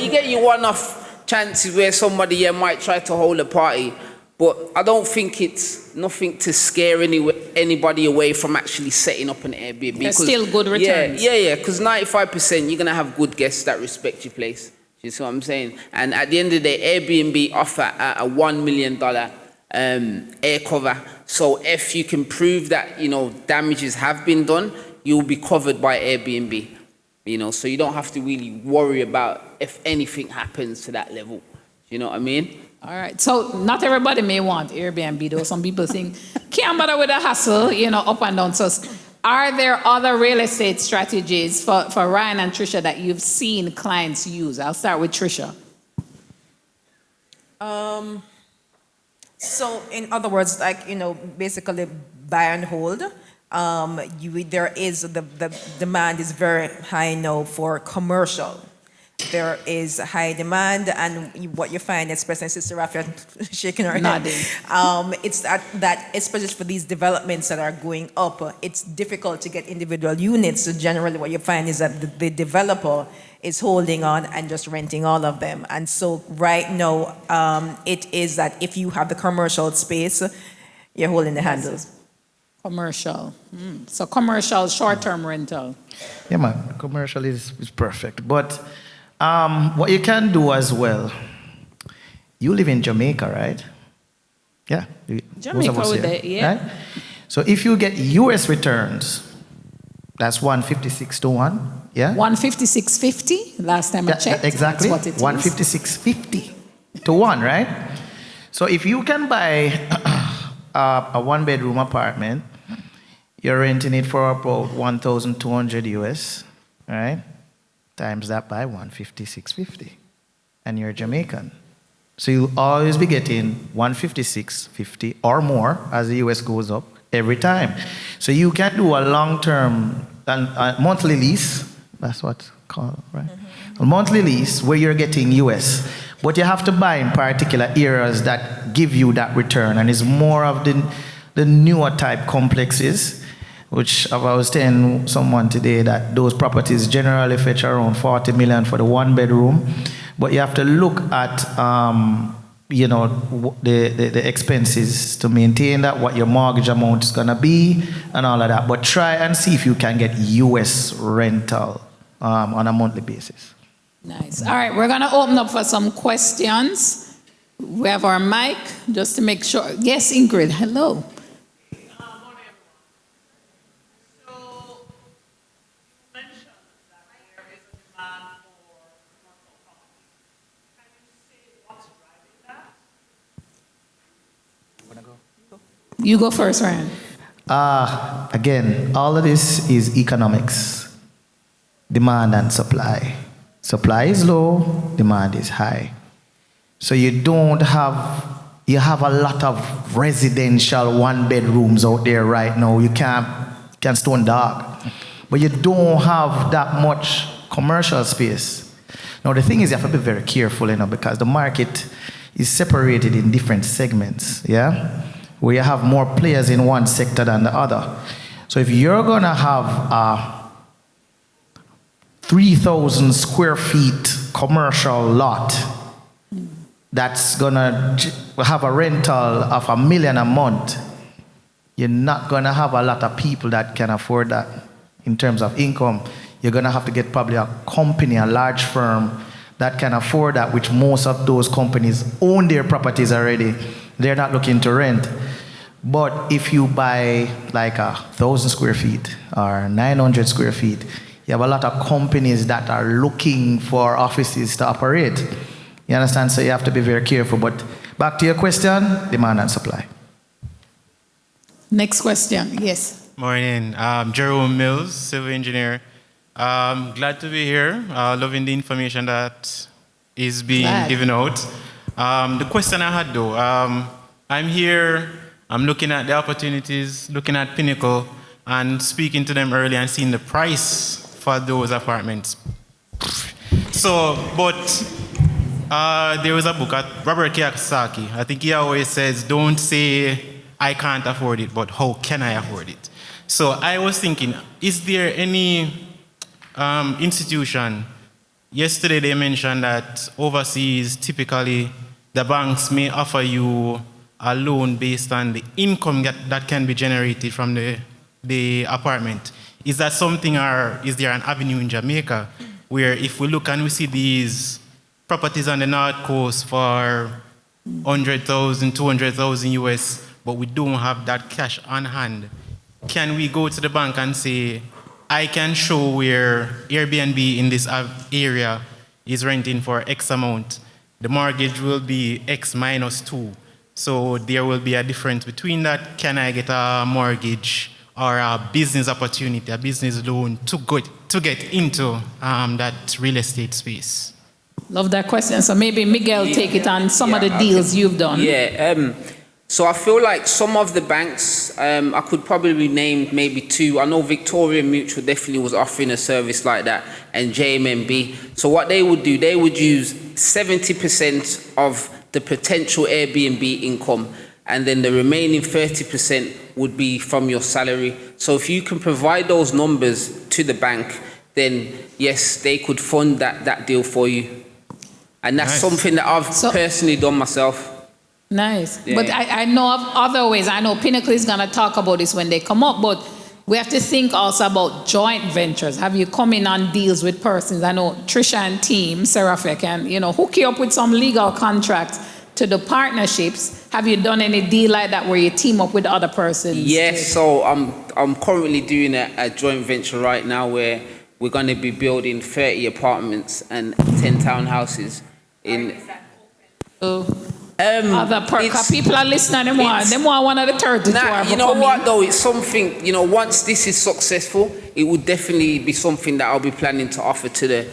get your one-off chances where somebody might try to hold a party, but I don't think it's nothing to scare anybody away from actually setting up an Airbnb. There's still good returns. Yeah. Because 95% you're gonna have good guests that respect your place. You see what I'm saying? And at the end of the day, Airbnb offer a $1 million air cover. So if you can prove that damages have been done, you'll be covered by Airbnb. So you don't have to really worry about if anything happens to that level. You know what I mean? All right. So not everybody may want Airbnb, though. Some people think, can't bother with the hassle, up and down. So are there other real estate strategies for Ryan and Trisha that you've seen clients use? I'll start with Trisha. So in other words, basically buy and hold. There is the demand is very high now for commercial. There is high demand, and what you find, especially Sister Rafia shaking her head, it's that especially for these developments that are going up, it's difficult to get individual units. So generally, what you find is that the developer is holding on and just renting all of them. And so right now, it is that if you have the commercial space, you're holding the handles. Commercial. So commercial, short-term rental. Yeah, man, commercial is perfect. But what you can do as well, you live in Jamaica, right? Yeah. Jamaica with it, yeah. Right? So if you get US returns, that's 156 to 1, yeah? 156.50 last time I checked. Exactly. That's what it is. 156.50 to 1, right? So if you can buy a one-bedroom apartment, you're renting it for about 1,200 US, right? Times that by 150, 650. And you're Jamaican. So you'll always be getting 156, 50 or more as the US goes up every time. So you can do a long-term, a monthly lease, that's what's called, right? A monthly lease where you're getting US, but you have to buy in particular areas that give you that return, and it's more of the newer type complexes, which I was telling someone today that those properties generally fetch around 40 million for the one bedroom, but you have to look at the expenses to maintain that, what your mortgage amount is going to be, and all of that. But try and see if you can get US rental on a monthly basis. Nice. All right, we're going to open up for some questions. We have our mic just to make sure. Yes, Ingrid, hello. You go first, Ryan. Again, all of this is economics. Demand and supply. Supply is low, demand is high. So you have a lot of residential one bedrooms out there right now. You can stone dog. But you don't have that much commercial space. Now the thing is, you have to be very careful, because the market is separated in different segments, yeah? Where you have more players in one sector than the other. So if you're gonna have a 3,000 square feet commercial lot that's gonna have a rental of $1 million a month, you're not gonna have a lot of people that can afford that in terms of income. You're gonna have to get probably a company, a large firm that can afford that, which most of those companies own their properties already. They're not looking to rent. But if you buy like 1,000 square feet or 900 square feet, you have a lot of companies that are looking for offices to operate. You understand? So you have to be very careful. But back to your question, demand and supply. Next question, yes. Morning, Jerome Mills, civil engineer. Glad to be here, loving the information that is being given out. The question I had though, I'm here, I'm looking at the opportunities, looking at Pinnacle, and speaking to them earlier and seeing the price for those apartments. So, but there was a book at Robert Kiyosaki. I think he always says, don't say I can't afford it, but how can I afford it? So I was thinking, is there any institution, yesterday they mentioned that overseas, typically the banks may offer you a loan based on the income that can be generated from the apartment. Is that something, or is there an avenue in Jamaica where if we look and we see these properties on the North Coast for 100,000, 200,000 US, but we don't have that cash on hand, can we go to the bank and say, I can show where Airbnb in this area is renting for X amount. The mortgage will be X minus 2. So there will be a difference between that. Can I get a mortgage or a business opportunity, a business loan to get into that real estate space? Love that question. So maybe Miguel take it on some of the deals you've done. Yeah. So I feel like some of the banks, I could probably name maybe two. I know Victoria Mutual definitely was offering a service like that, and JMMB. So what they would do, they would use 70% of the potential Airbnb income, and then the remaining 30% would be from your salary. So if you can provide those numbers to the bank, then yes, they could fund that deal for you. And that's something that I've personally done myself. Nice. Yeah. But I know of other ways. I know Pinnacle is going to talk about this when they come up, but we have to think also about joint ventures. Have you come in on deals with persons? I know Trisha and team, Seraphic, can hook you up with some legal contracts to the partnerships. Have you done any deal like that where you team up with other persons? Yes, so I'm currently doing a joint venture right now where we're going to be building 30 apartments and 10 townhouses in... People are listening. Them want one of the 30. You know what though? It's something. You know, once this is successful, it would definitely be something that I'll be planning to offer to the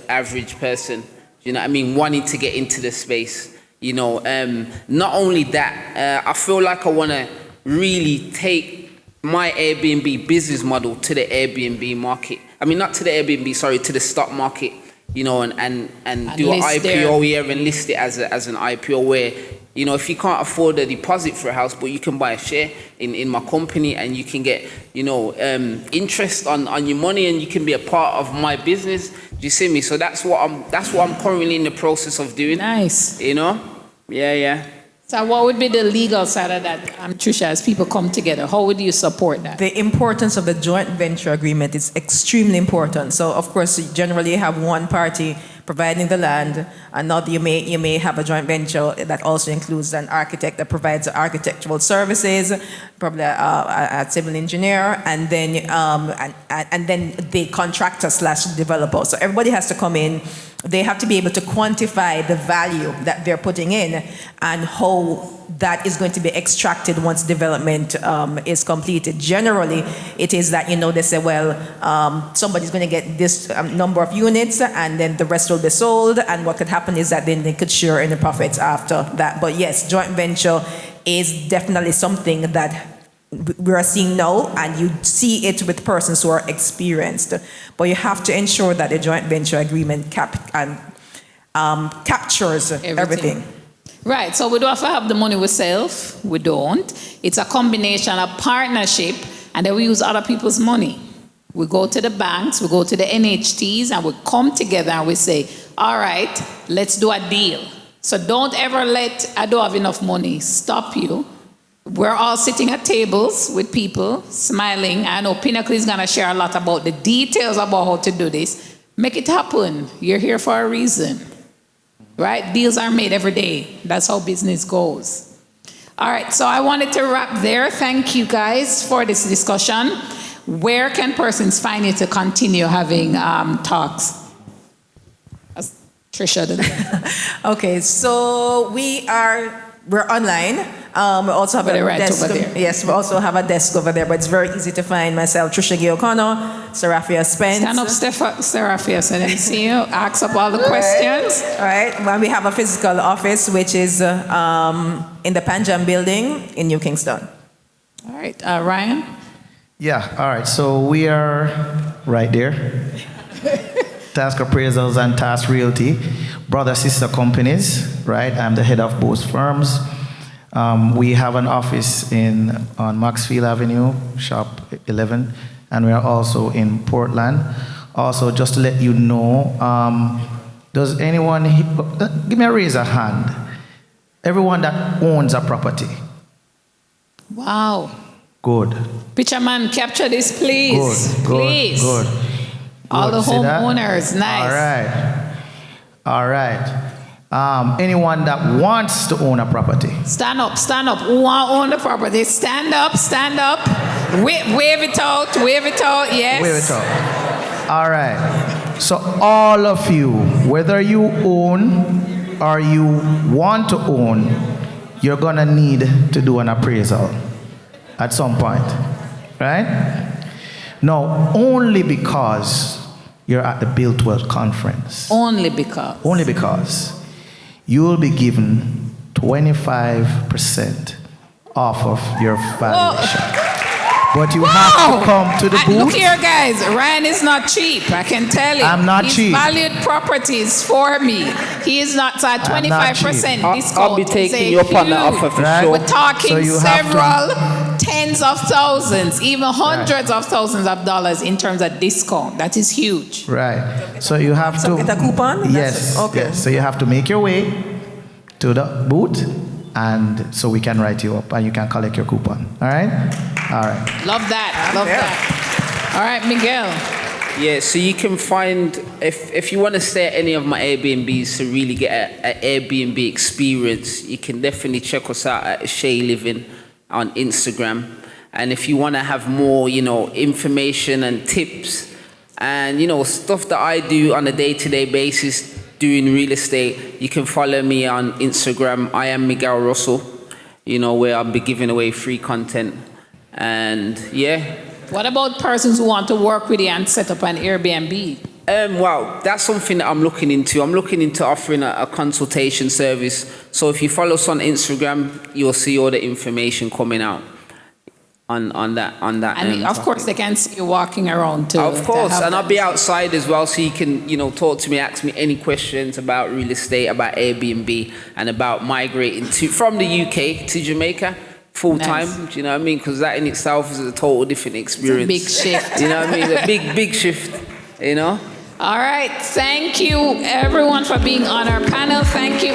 average person. You know what I mean? Wanting to get into the space. You know, not only that, I feel like I want to really take my Airbnb business model to the Airbnb market. I mean, not to the Airbnb, sorry, to the stock market. You know, and do an IPO here and list it as an IPO where, you know, if you can't afford a deposit for a house, but you can buy a share in my company and you can get, you know, interest on your money and you can be a part of my business. Do you see me? So that's what I'm currently in the process of doing. Nice. You know? Yeah. So what would be the legal side of that, Trisha, as people come together? How would you support that? The importance of the joint venture agreement is extremely important. So, of course, generally you have one party providing the land, and now you may have a joint venture that also includes an architect that provides architectural services, probably a civil engineer, and then the contractor / developer. So everybody has to come in. They have to be able to quantify the value that they're putting in and how that is going to be extracted once development is completed. Generally, it is that, you know, they say, well, somebody's going to get this number of units and then the rest will be sold. And what could happen is that then they could share in the profits after that. But yes, joint venture is definitely something that we are seeing now, and you see it with persons who are experienced. But you have to ensure that the joint venture agreement captures everything. Right, so we don't have to have the money ourselves. We don't. It's a combination of partnership, and then we use other people's money. We go to the banks, we go to the NHTs, and we come together and we say, all right, let's do a deal. So don't ever let I don't have enough money stop you. We're all sitting at tables with people, smiling. I know Pinnacle is going to share a lot about the details about how to do this. Make it happen. You're here for a reason. Right? Deals are made every day. That's how business goes. All right, so I wanted to wrap there. Thank you guys for this discussion. Where can persons find you to continue having talks? Trisha did. Okay, so we're online. We also have a desk over there. Yes, we also have a desk over there, but it's very easy to find myself, Trisha Gay O'Connor, Seraphia Spence. Stand up, Seraphia, so let me see you. Ask up all the questions. All right. Well, we have a physical office, which is in the Panjam building in New Kingston. All right. Ryan? Yeah, all right. So we are right there. Task Appraisals and Task Realty, brother-sister companies, right? I'm the head of both firms. We have an office on Maxfield Avenue, shop 11, and we are also in Portland. Also, just to let you know, does anyone, give me a raise of hand, everyone that owns a property? Wow. Good. Picture man, capture this, please. Please. Good. All the homeowners, nice. All right. Anyone that wants to own a property? Stand up. Who want to own the property? Stand up. Wave it out, yes. Wave it out. All right. So all of you, whether you own or you want to own, you're gonna need to do an appraisal at some point, right? No, only because you're at the Built Wealth Conference. Only because. You will be given 25% off of your valuation. But you have to come to the booth. Look here, guys. Ryan is not cheap. I can tell you. I'm not cheap. He's valued properties for me. He is not at 25% discount. I'll be taking you up on the offer for sure. We're talking several tens of thousands, even hundreds of thousands of dollars in terms of discount. That is huge. Right. So you have to get a coupon? Yes. Okay. Yes. So you have to make your way to the booth, and so we can write you up and you can collect your coupon. All right? All right. Love that. All right, Miguel. Yeah, so you can find, if you want to stay at any of my Airbnbs to really get an Airbnb experience, you can definitely check us out at Shea Living on Instagram. And if you want to have more, information and tips and, stuff that I do on a day-to-day basis, doing real estate, you can follow me on Instagram. I am Miguel Russell, where I'll be giving away free content. And yeah. What about persons who want to work with you and set up an Airbnb? Well, that's something that I'm looking into. I'm looking into offering a consultation service. So if you follow us on Instagram, you'll see all the information coming out on that. And of course, they can see you walking around too. Of course, and I'll be outside as well, so you can, talk to me, ask me any questions about real estate, about Airbnb, and about migrating from the UK to Jamaica full time. Nice. Do you know what I mean? Because that in itself is a total different experience. It's a big shift. You know what I mean? A big shift. All right. Thank you, everyone, for being on our panel. Thank you.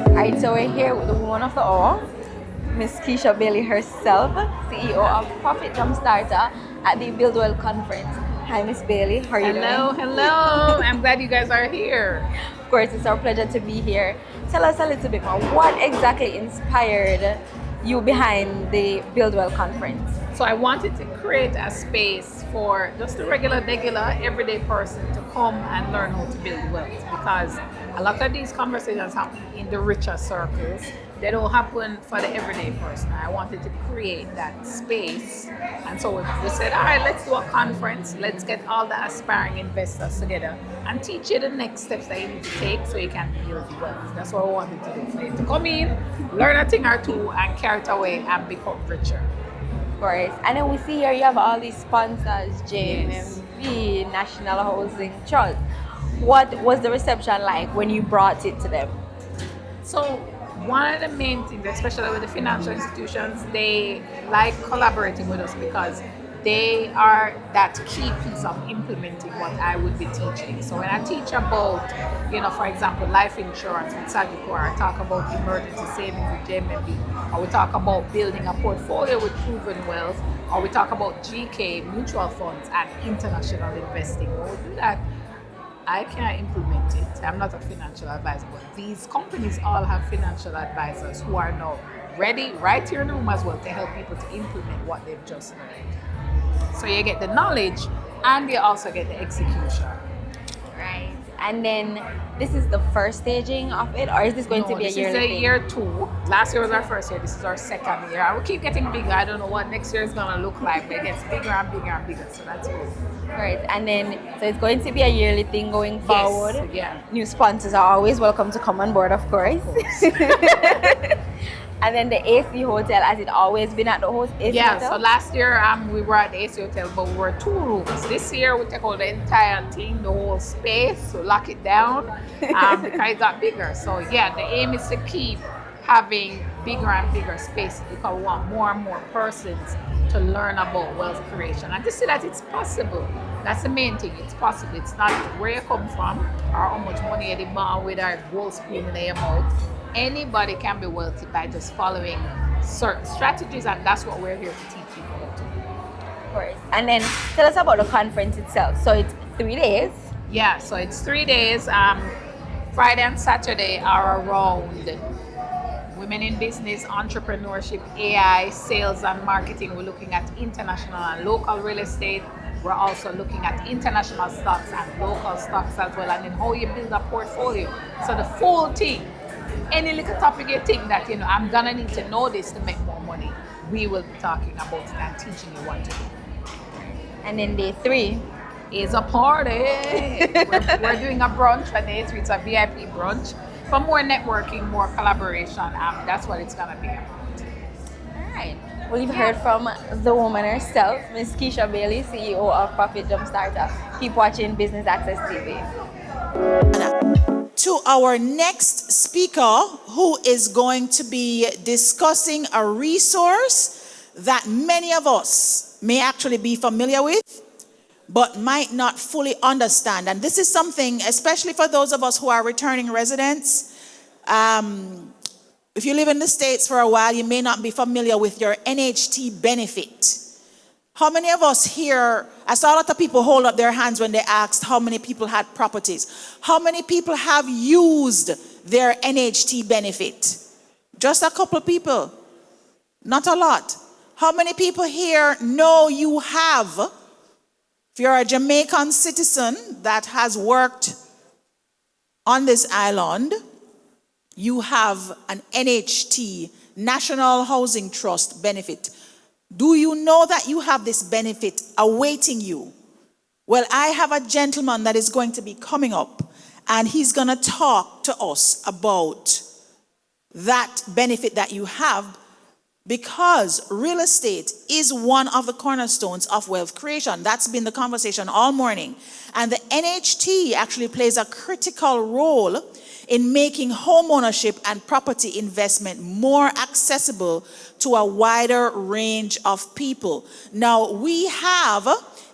All right, so we're here with the woman of the hour, Miss Keisha Bailey herself, CEO of Profit Jumpstarter at the Buildwell Conference. Hi, Miss Bailey. How are you doing? Hello. I'm glad you guys are here. Of course, it's our pleasure to be here. Tell us a little bit more. What exactly inspired you behind the Buildwell Conference? So I wanted to create a space for just a regular, everyday person to come and learn how to build wealth, because a lot of these conversations happen in the richer circles. They don't happen for the everyday person. I wanted to create that space. And so we said, all right, let's do a conference. Let's get all the aspiring investors together and teach you the next steps that you need to take so you can build wealth. That's what I wanted to do, for you to come in, learn a thing or two, and carry it away and become richer. Of course. And then we see here you have all these sponsors, JMB, National Housing Trust. What was the reception like when you brought it to them? So one of the main things, especially with the financial institutions, they like collaborating with us because they are that key piece of implementing what I would be teaching. So when I teach about, for example, life insurance with Sagicor, I talk about emergency savings with JMB, or we talk about building a portfolio with proven wealth, or we talk about GK, mutual funds, and international investing. When we do that, I can't implement it. I'm not a financial advisor, but these companies all have financial advisors who are now ready right here in the room as well to help people to implement what they've just learned. So you get the knowledge and you also get the execution. Right. And then this is the first staging of it, or is this going to be a yearly This is thing? year 2. Last year was our first year. This is our second year. I will keep getting bigger. I don't know what next year is going to look like, but it gets bigger and bigger and bigger. So that's good. Right. And then, so it's going to be a yearly thing going forward. Yes, yeah. New sponsors are always welcome to come on board, of course. And then the AC Hotel, has it always been at the AC Hotel? So last year we were at the AC Hotel, but we were 2 rooms. This year we take out the entire thing, the whole space, so lock it down because it got bigger. So yeah, the aim is to keep having bigger and bigger spaces because we want more and more persons to learn about wealth creation and to see that it's possible. That's the main thing. It's possible. It's not where you come from or how much money you demand with our gold spoon in your mouth. Anybody can be wealthy by just following certain strategies, and that's what we're here to teach people how to do. Of course. And then tell us about the conference itself. So it's 3 days. Yeah, so it's 3 days. Friday and Saturday are around women in business, entrepreneurship, AI, sales and marketing. We're looking at international and local real estate. We're also looking at international stocks and local stocks as well, and then how you build a portfolio. So the full thing. Any little topic you think that, I'm gonna need to know this to make more money, we will be talking about it and teaching you what to do. And then day 3 is a party. we're doing a brunch for day 3. It's a VIP brunch for more networking, more collaboration. That's what it's gonna be about. All right. Well, you've heard from the woman herself, Miss Keisha Bailey, CEO of Profit Jumpstarter. Keep watching Business Access TV. To our next speaker, who is going to be discussing a resource that many of us may actually be familiar with, but might not fully understand. And this is something, especially for those of us who are returning residents. If you live in the States for a while, you may not be familiar with your NHT benefit. How many of us here, I saw a lot of people hold up their hands when they asked how many people had properties. How many people have used their NHT benefit? Just a couple people, not a lot. How many people here know you have, if you're a Jamaican citizen that has worked on this island, you have an NHT, National Housing Trust benefit. Do you know that you have this benefit awaiting you? Well, I have a gentleman that is going to be coming up, and he's going to talk to us about that benefit that you have, because real estate is one of the cornerstones of wealth creation. That's been the conversation all morning. And the NHT actually plays a critical role in making home ownership and property investment more accessible to a wider range of people. Now, we have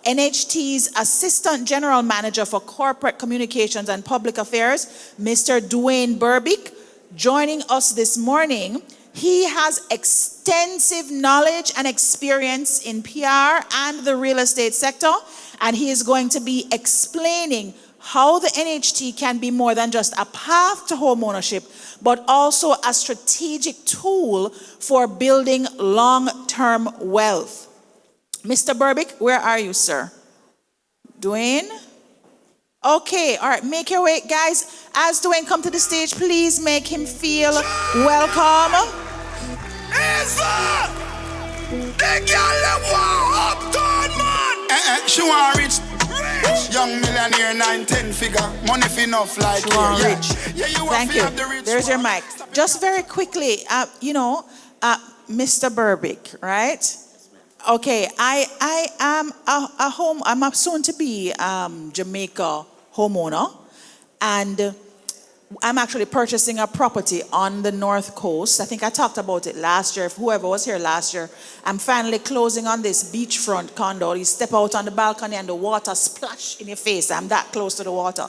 NHT's Assistant General Manager for Corporate Communications and Public Affairs, Mr. Dwayne Burbick, joining us this morning. He has extensive knowledge and experience in PR and the real estate sector, and he is going to be explaining how the NHT can be more than just a path to home ownership, but also a strategic tool for building long-term wealth. Mr. Burbick, where are you, sir? Dwayne? Okay, all right, make your way, guys. As Dwayne come to the stage, please make him feel welcome. She want rich. Young millionaire, 9-10 figure. Money for enough like you. Rich. Yeah, you thank you. There's your mic. Just very quickly, Mr. Burbick, right? Okay, I am I'm a soon to be Jamaica homeowner, and I'm actually purchasing a property on the North Coast. I think I talked about it last year. If whoever was here last year, I'm finally closing on this beachfront condo. You step out on the balcony and the water splash in your face. I'm that close to the water.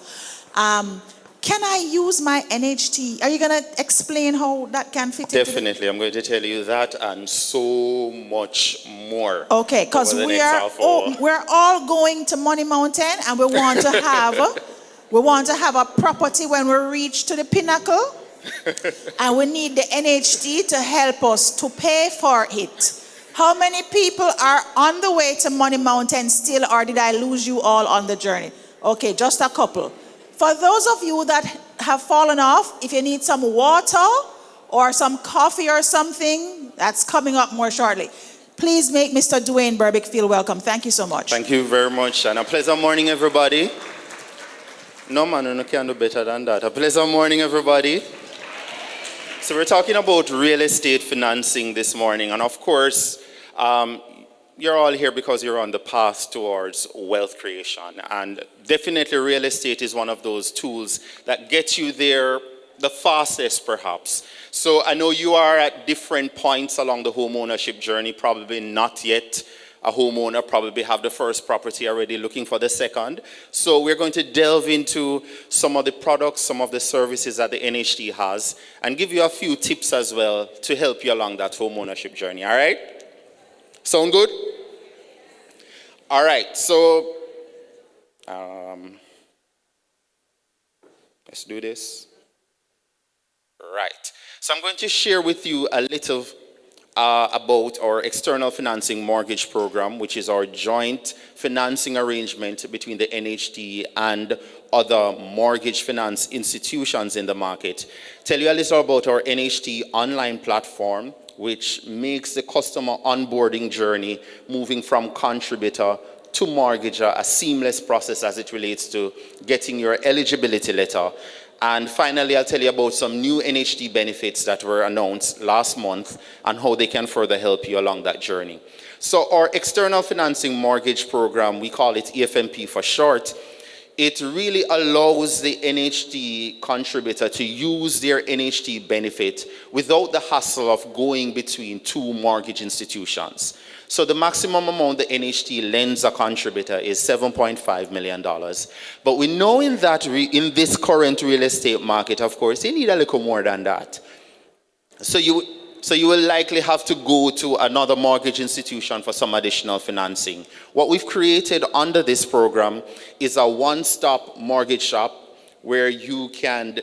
Can I use my NHT? Are you going to explain how that can fit into Definitely. I'm going to tell you that and so much more. Okay, because we're all going to Money Mountain, and we want to have a property when we reach to the pinnacle, and we need the NHT to help us to pay for it. How many people are on the way to Money Mountain still, or did I lose you all on the journey? Okay, just a couple. For those of you that have fallen off, if you need some water or some coffee or something, that's coming up more shortly. Please make Mr. Dwayne Burbick feel welcome. Thank you so much. Thank you very much, and a pleasant morning, everybody. No man, you can't do better than that. A pleasant morning, everybody. So we're talking about real estate financing this morning, and of course, you're all here because you're on the path towards wealth creation, and definitely real estate is one of those tools that gets you there the fastest, perhaps. So I know you are at different points along the home ownership journey, probably not yet a homeowner, probably have the first property already, looking for the second. So we're going to delve into some of the products, some of the services that the NHT has, and give you a few tips as well to help you along that home ownership journey, all right? Sound good? All right, so let's do this. Right, so I'm going to share with you a little about our external financing mortgage program, which is our joint financing arrangement between the NHT and other mortgage finance institutions in the market. Tell you a little about our NHT online platform, which makes the customer onboarding journey moving from contributor to mortgager a seamless process as it relates to getting your eligibility letter. And finally, I'll tell you about some new NHT benefits that were announced last month and how they can further help you along that journey. So our external financing mortgage program, we call it EFMP for short, it really allows the NHT contributor to use their NHT benefit without the hassle of going between two mortgage institutions. So the maximum amount the NHT lends a contributor is $7.5 million. But we know in this current real estate market, of course, you need a little more than that. So So you will likely have to go to another mortgage institution for some additional financing. What we've created under this program is a one-stop mortgage shop where you can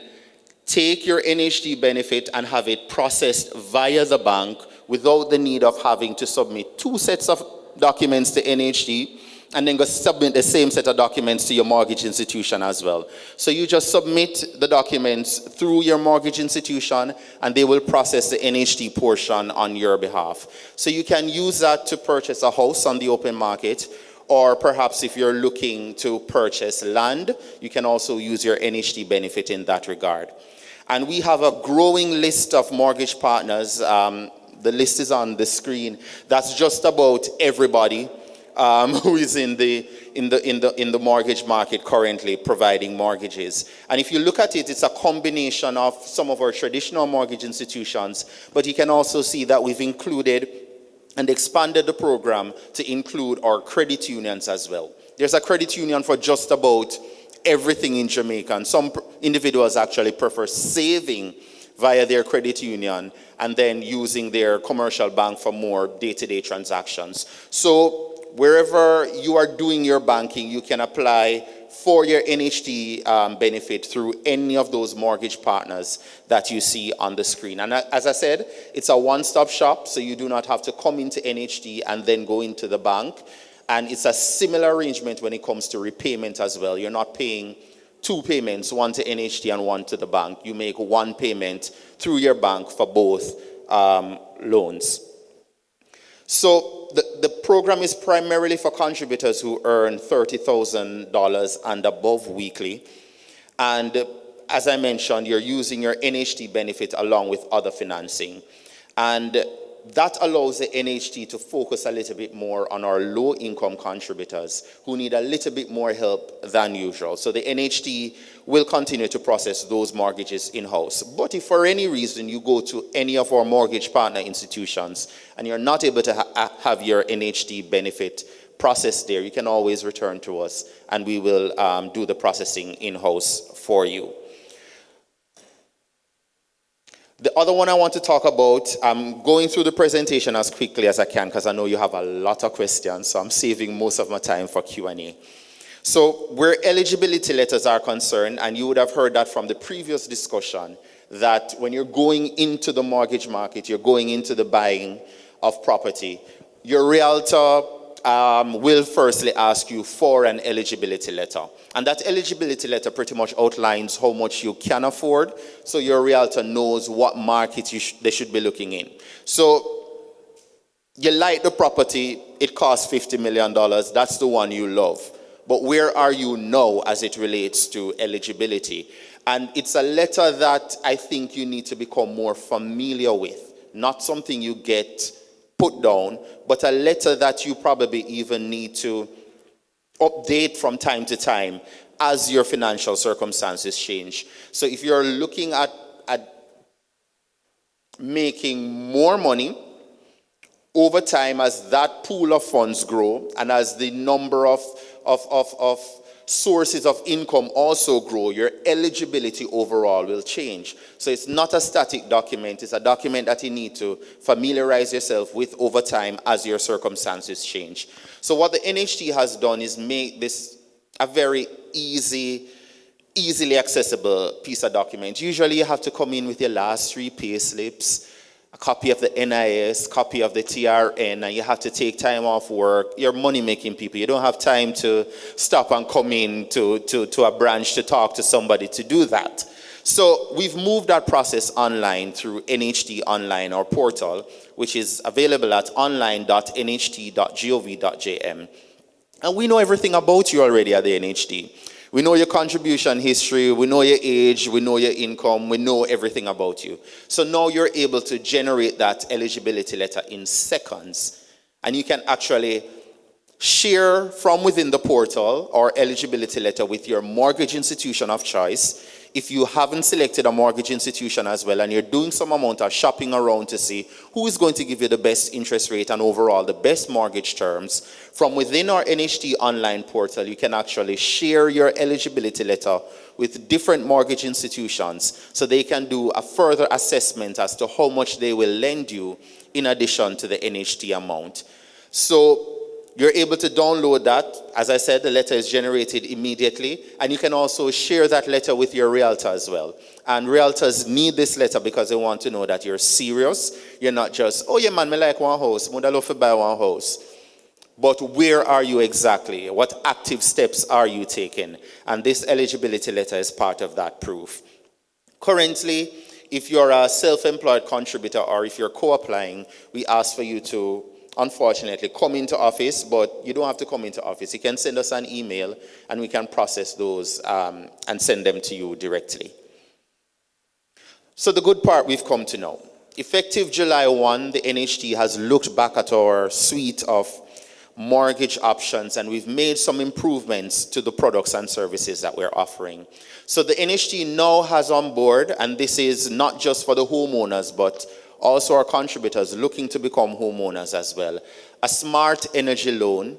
take your NHD benefit and have it processed via the bank without the need of having to submit 2 sets of documents to NHD and then go submit the same set of documents to your mortgage institution as well. So you just submit the documents through your mortgage institution and they will process the NHD portion on your behalf. So you can use that to purchase a house on the open market, or perhaps if you're looking to purchase land, you can also use your NHD benefit in that regard. And we have a growing list of mortgage partners. The list is on the screen. That's just about everybody who is in the mortgage market currently providing mortgages. And if you look at it, it's a combination of some of our traditional mortgage institutions, but you can also see that we've included and expanded the program to include our credit unions as well. There's a credit union for just about everything in Jamaica, and some individuals actually prefer saving via their credit union and then using their commercial bank for more day-to-day transactions. So wherever you are doing your banking, you can apply for your NHD benefit through any of those mortgage partners that you see on the screen. And as I said, it's a one-stop shop, so you do not have to come into NHD and then go into the bank. And it's a similar arrangement when it comes to repayment as well. You're not paying 2 payments, one to NHD and one to the bank. You make 1 payment through your bank for both loans. So the program is primarily for contributors who earn $30,000 and above weekly. And as I mentioned, you're using your NHD benefit along with other financing. And that allows the NHD to focus a little bit more on our low-income contributors who need a little bit more help than usual. So the NHD will continue to process those mortgages in-house. But if for any reason you go to any of our mortgage partner institutions and you're not able to have your NHD benefit processed there, you can always return to us and we will do the processing in-house for you. The other one I want to talk about, I'm going through the presentation as quickly as I can because I know you have a lot of questions, so I'm saving most of my time for Q&A. So where eligibility letters are concerned, and you would have heard that from the previous discussion, that when you're going into the mortgage market, you're going into the buying of property, your realtor will firstly ask you for an eligibility letter. And that eligibility letter pretty much outlines how much you can afford, so your realtor knows what market they should be looking in. So you like the property, it costs $50 million, that's the one you love. But where are you now as it relates to eligibility? And it's a letter that I think you need to become more familiar with, not something you get put down, but a letter that you probably even need to update from time to time as your financial circumstances change. So if you're looking at making more money over time as that pool of funds grow and as the number of sources of income also grow, your eligibility overall will change. So it's not a static document, it's a document that you need to familiarize yourself with over time as your circumstances change. So what the NHD has done is make this a very easily accessible piece of document. Usually you have to come in with your last 3 pay slips, a copy of the NIS, copy of the TRN, and you have to take time off work. You're money-making people. You don't have time to stop and come in to a branch to talk to somebody to do that. So we've moved that process online through NHD Online, our portal, which is available at online.nht.gov.jm. And we know everything about you already at the NHD. We know your contribution history, we know your age, we know your income, we know everything about you. So now you're able to generate that eligibility letter in seconds. And you can actually share from within the portal or eligibility letter with your mortgage institution of choice. If you haven't selected a mortgage institution as well and you're doing some amount of shopping around to see who is going to give you the best interest rate and overall the best mortgage terms, from within our NHT online portal, you can actually share your eligibility letter with different mortgage institutions so they can do a further assessment as to how much they will lend you in addition to the NHT amount. So you're able to download that. As I said, the letter is generated immediately, and you can also share that letter with your realtor as well. And realtors need this letter because they want to know that you're serious. You're not just, oh yeah man, me like one house, I love to buy one house. But where are you exactly? What active steps are you taking? And this eligibility letter is part of that proof. Currently, if you're a self-employed contributor or if you're co-applying, we ask for you to, unfortunately, come into office, but you don't have to come into office. You can send us an email and we can process those and send them to you directly. So the good part we've come to know. Effective July 1, the NHT has looked back at our suite of mortgage options and we've made some improvements to the products and services that we're offering. So the NHT now has on board, and this is not just for the homeowners, but also our contributors looking to become homeowners as well, a smart energy loan,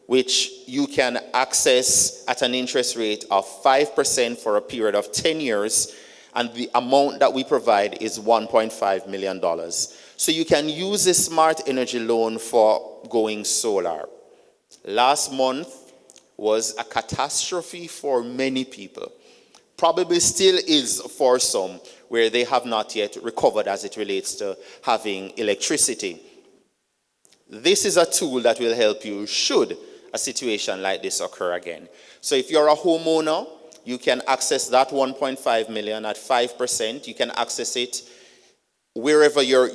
which you can access at an interest rate of 5% for a period of 10 years, and the amount that we provide is $1.5 million. So you can use this smart energy loan for going solar. Last month was a catastrophe for many people. Probably still is for some, where they have not yet recovered as it relates to having electricity. This is a tool that will help you should a situation like this occur again. So if you're a homeowner, you can access that 1.5 million at 5%. You can access it wherever you're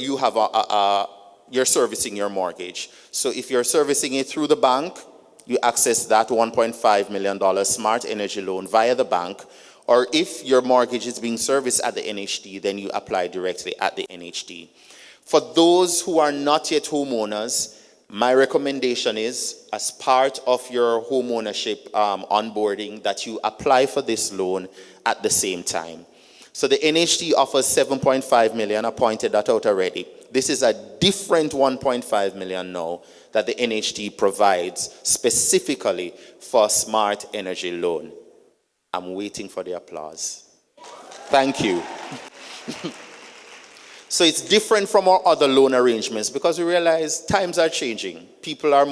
servicing your mortgage. So if you're servicing it through the bank, you access that $1.5 million smart energy loan via the bank. Or if your mortgage is being serviced at the NHT, then you apply directly at the NHT. For those who are not yet homeowners, my recommendation is, as part of your homeownership onboarding, that you apply for this loan at the same time. So the NHT offers 7.5 million, I pointed that out already. This is a different 1.5 million now that the NHT provides specifically for smart energy loan. I'm waiting for the applause. Thank you. So it's different from our other loan arrangements because we realize times are changing. People are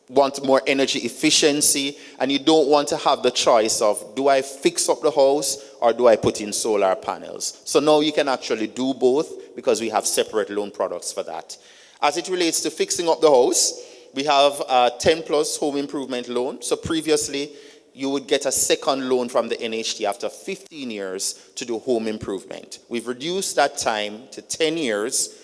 want more energy efficiency, and you don't want to have the choice of, do I fix up the house or do I put in solar panels? So now you can actually do both because we have separate loan products for that. As it relates to fixing up the house, we have a 10 plus home improvement loan. So previously, you would get a second loan from the NHT after 15 years to do home improvement. We've reduced that time to 10 years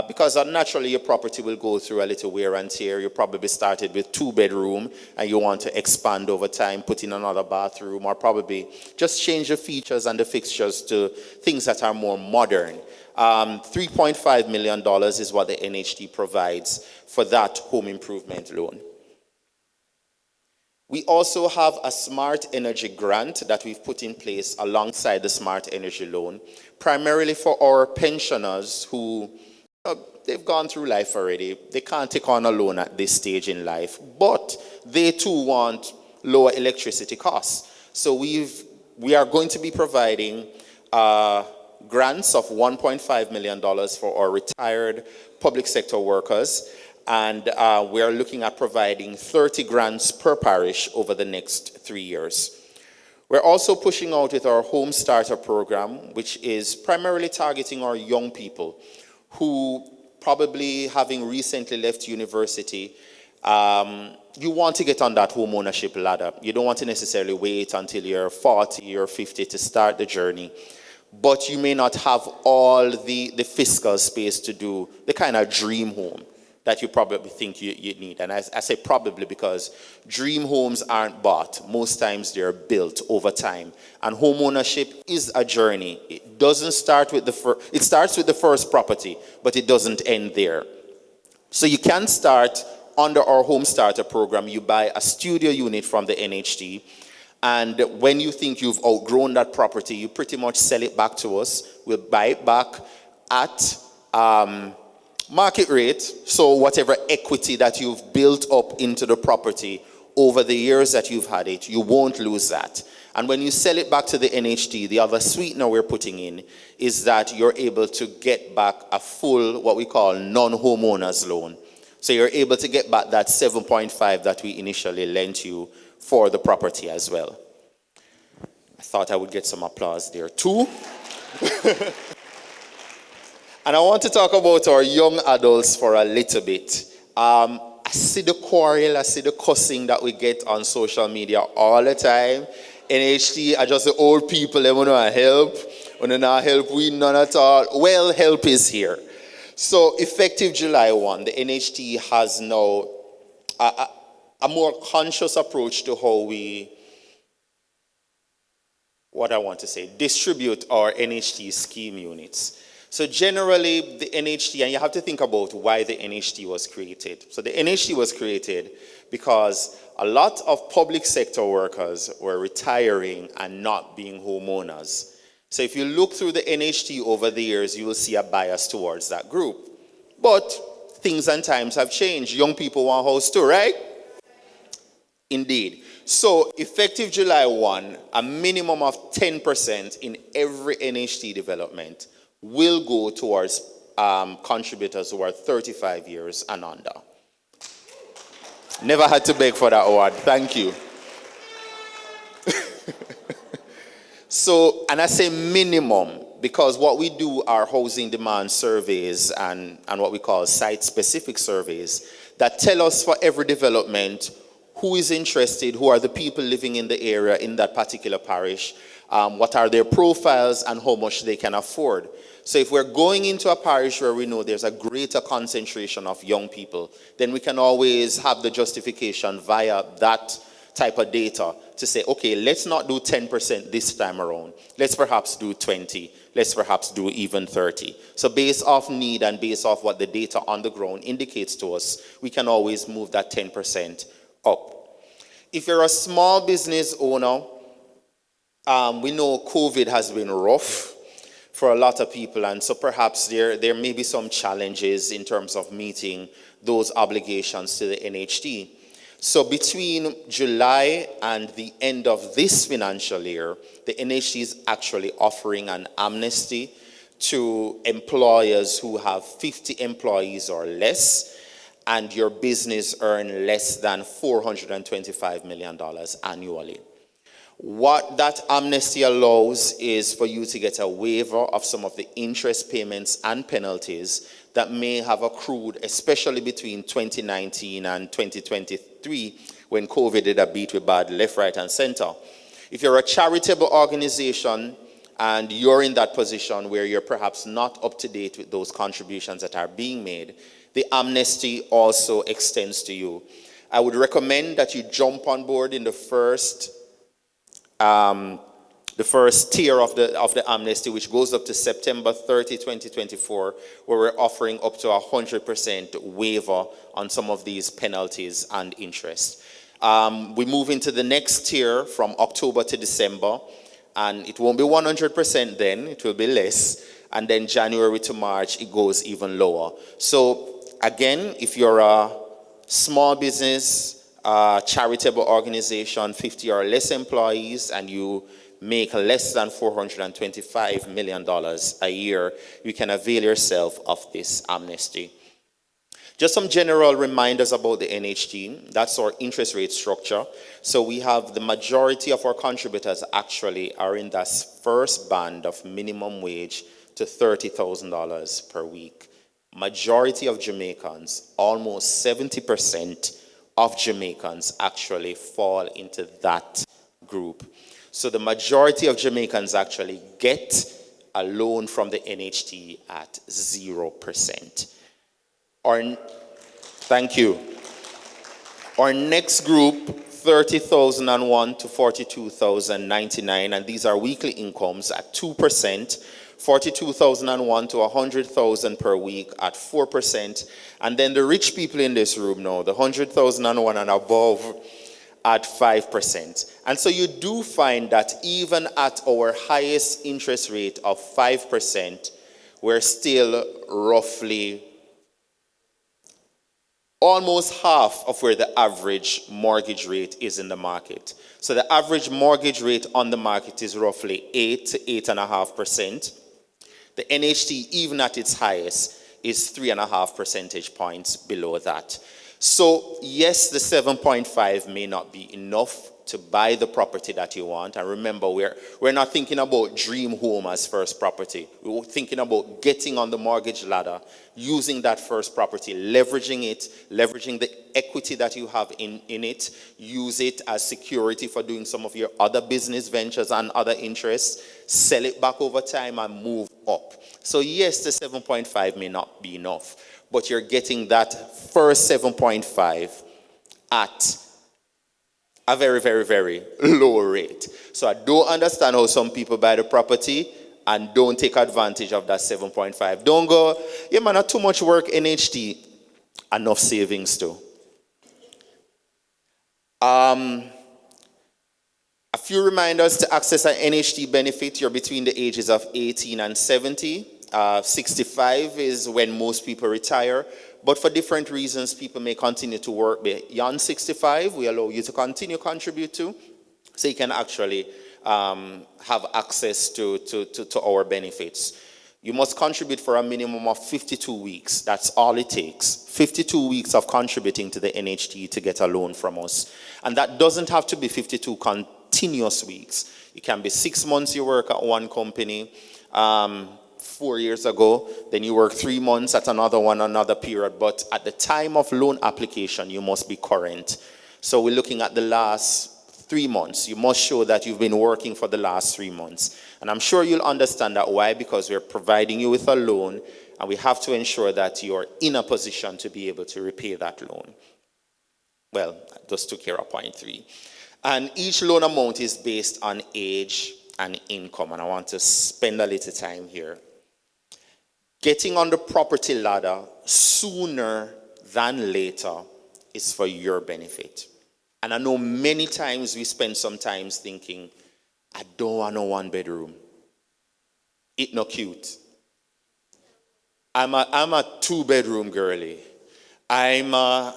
because naturally your property will go through a little wear and tear. You probably started with 2-bedroom and you want to expand over time, put in another bathroom, or probably just change the features and the fixtures to things that are more modern. $3.5 million is what the NHT provides for that home improvement loan. We also have a smart energy grant that we've put in place alongside the smart energy loan, primarily for our pensioners who, they've gone through life already. They can't take on a loan at this stage in life, but they too want lower electricity costs. So we are going to be providing grants of $1.5 million for our retired public sector workers. And we are looking at providing 30 grants per parish over the next 3 years. We're also pushing out with our Home Starter program, which is primarily targeting our young people who probably having recently left university, you want to get on that home ownership ladder. You don't want to necessarily wait until you're 40 or 50 to start the journey. But you may not have all the fiscal space to do the kind of dream home that you probably think you need. And I say probably because dream homes aren't bought. Most times they're built over time. And home ownership is a journey. It doesn't start with it starts with the first property, but it doesn't end there. So you can start under our Home Starter program. You buy a studio unit from the NHT, And when you think you've outgrown that property, you pretty much sell it back to us. We'll buy it back at market rate. So whatever equity that you've built up into the property over the years that you've had it, you won't lose that. And when you sell it back to the NHT, the other sweetener we're putting in is that you're able to get back a full, what we call non-homeowners loan. So you're able to get back that 7.5 that we initially lent you for the property as well. I thought I would get some applause there too. And I want to talk about our young adults for a little bit. I see the quarrel, I see the cussing that we get on social media all the time. NHT are just the old people, they want to help. When they not help, we none at all. Well, help is here. So effective July 1, the NHT has now a more conscious approach to how we, distribute our NHT scheme units. So generally, the NHT, and you have to think about why the NHT was created. So the NHT was created because a lot of public sector workers were retiring and not being homeowners. So if you look through the NHT over the years, you will see a bias towards that group. But things and times have changed. Young people want a house too, right? Indeed. So effective July 1, a minimum of 10% in every NHT development will go towards contributors who are 35 years and under. Never had to beg for that award. Thank you. So, and I say minimum because what we do are housing demand surveys and what we call site-specific surveys that tell us for every development who is interested, who are the people living in the area in that particular parish, what are their profiles and how much they can afford. So if we're going into a parish where we know there's a greater concentration of young people, then we can always have the justification via that type of data to say, okay, let's not do 10% this time around. Let's perhaps do 20. Let's perhaps do even 30. So based off need and based off what the data on the ground indicates to us, we can always move that 10% up. If you're a small business owner, we know COVID has been rough for a lot of people, and so perhaps there may be some challenges in terms of meeting those obligations to the NHT. So between July and the end of this financial year, the NHT is actually offering an amnesty to employers who have 50 employees or less, and your business earn less than $425 million annually. What that amnesty allows is for you to get a waiver of some of the interest payments and penalties that may have accrued, especially between 2019 and 2023, when COVID did a beat with bad left, right, and center. If you're a charitable organization and you're in that position where you're perhaps not up to date with those contributions that are being made, the amnesty also extends to you. I would recommend that you jump on board in the first tier of the amnesty, which goes up to September 30, 2024, where we're offering up to 100% waiver on some of these penalties and interest. We move into the next tier from October to December, and it won't be 100% then, it will be less. And then January to March, it goes even lower. So again, if you're a small business, charitable organization, 50 or less employees, and you make less than $425 million a year, you can avail yourself of this amnesty. Just some general reminders about the NHT. That's our interest rate structure. So we have the majority of our contributors actually are in that first band of minimum wage to $30,000 per week. Majority of Jamaicans, almost 70% of Jamaicans actually fall into that group. So the majority of Jamaicans actually get a loan from the NHT at 0%. Thank you. Our next group, 30,001 to 42,099, and these are weekly incomes at 2%. 42,001 to 100,000 per week at 4%. And then the rich people in this room now, the 100,001 and above, at 5%. And so you do find that even at our highest interest rate of 5%, we're still roughly almost half of where the average mortgage rate is in the market. So the average mortgage rate on the market is roughly 8 to 8.5%. The NHT, even at its highest, is 3.5 percentage points below that. So yes, the 7.5 may not be enough to buy the property that you want. And remember, we're not thinking about dream home as first property. We're thinking about getting on the mortgage ladder, using that first property, leveraging it, leveraging the equity that you have in it, use it as security for doing some of your other business ventures and other interests, sell it back over time and move up. So yes, the 7.5 may not be enough, but you're getting that first 7.5 at a very, very, very low rate. So I don't understand how some people buy the property and don't take advantage of that 7.5. Don't go, yeah man, not too much work, NHT, enough savings too. A few reminders to access an NHT benefit. You're between the ages of 18 and 70. 65 is when most people retire. But for different reasons, people may continue to work beyond 65. We allow you to continue to contribute to, so you can actually have access to our benefits. You must contribute for a minimum of 52 weeks. That's all it takes. 52 weeks of contributing to the NHT to get a loan from us. And that doesn't have to be 52 continuous weeks. It can be 6 months you work at one company, 4 years ago, then you work 3 months at another period. But at the time of loan application, you must be current. So we're looking at the last 3 months. You must show that you've been working for the last 3 months. And I'm sure you'll understand that. Why? Because we're providing you with a loan, and we have to ensure that you're in a position to be able to repay that loan. Well, I just took care of point 3. And each loan amount is based on age and income. And I want to spend a little time here. Getting on the property ladder sooner than later is for your benefit. And I know many times we spend some time thinking, I don't want no 1 bedroom. It no cute. I'm a 2 bedroom girly. I'm a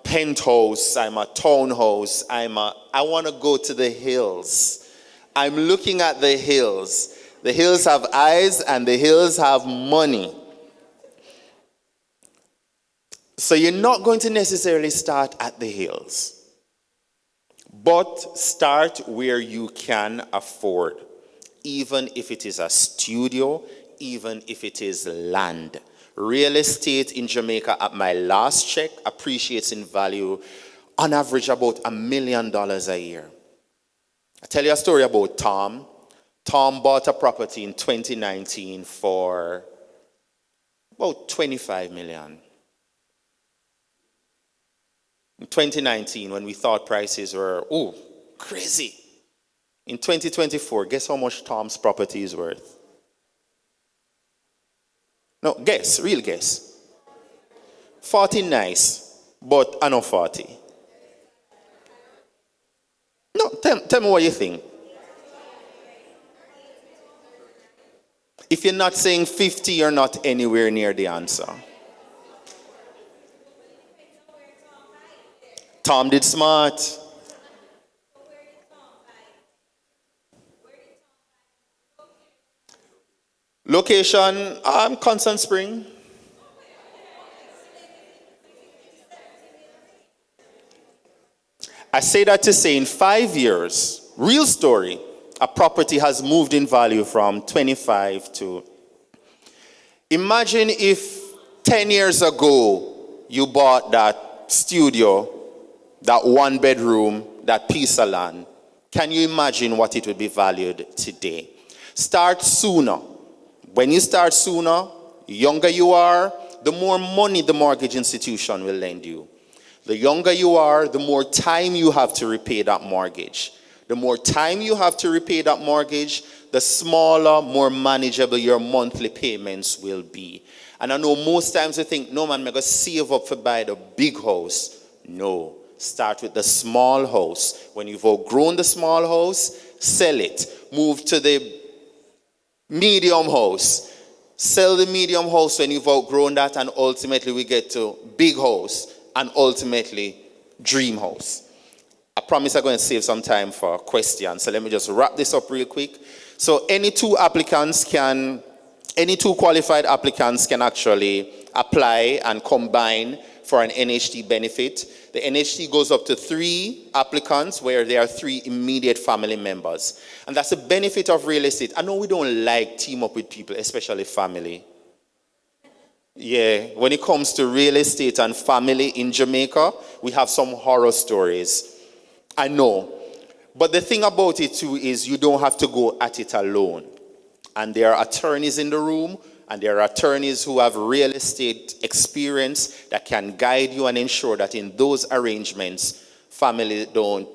penthouse. I'm a townhouse. I want to go to the hills. I'm looking at the hills. The hills have eyes and the hills have money. So you're not going to necessarily start at the hills, but start where you can afford, even if it is a studio, even if it is land. Real estate in Jamaica, at my last check, appreciates in value on average about $1 million a year. I'll tell you a story about Tom. Tom bought a property in 2019 for about 25 million. In 2019, when we thought prices were, crazy. In 2024, guess how much Tom's property is worth? No, guess, real guess. 40 nice, but I know 40. No, tell me what you think. If you're not saying 50, you're not anywhere near the answer. Tom did smart. Location, Constant Spring. I say that to say in 5 years, real story, a property has moved in value from 25 to... Imagine if 10 years ago you bought that studio, that 1 bedroom, that piece of land. Can you imagine what it would be valued today? Start sooner. When you start sooner, the younger you are, the more money the mortgage institution will lend you. The younger you are, the more time you have to repay that mortgage. The more time you have to repay that mortgage, the smaller, more manageable your monthly payments will be. And I know most times you think, no man, I'm going to save up for buy the big house. No. Start with the small house. When you've outgrown the small house, sell it. Move to the medium house. Sell the medium house when you've outgrown that, and ultimately we get to big house and ultimately dream house. I promise I'm going to save some time for questions. So let me just wrap this up real quick. So any two qualified applicants can actually apply and combine for an NHT benefit. The NHT goes up to 3 applicants where there are 3 immediate family members. And that's the benefit of real estate. I know we don't like team up with people, especially family. Yeah, when it comes to real estate and family in Jamaica, we have some horror stories. I know. But the thing about it too is you don't have to go at it alone. And there are attorneys in the room, and there are attorneys who have real estate experience that can guide you and ensure that in those arrangements, family don't,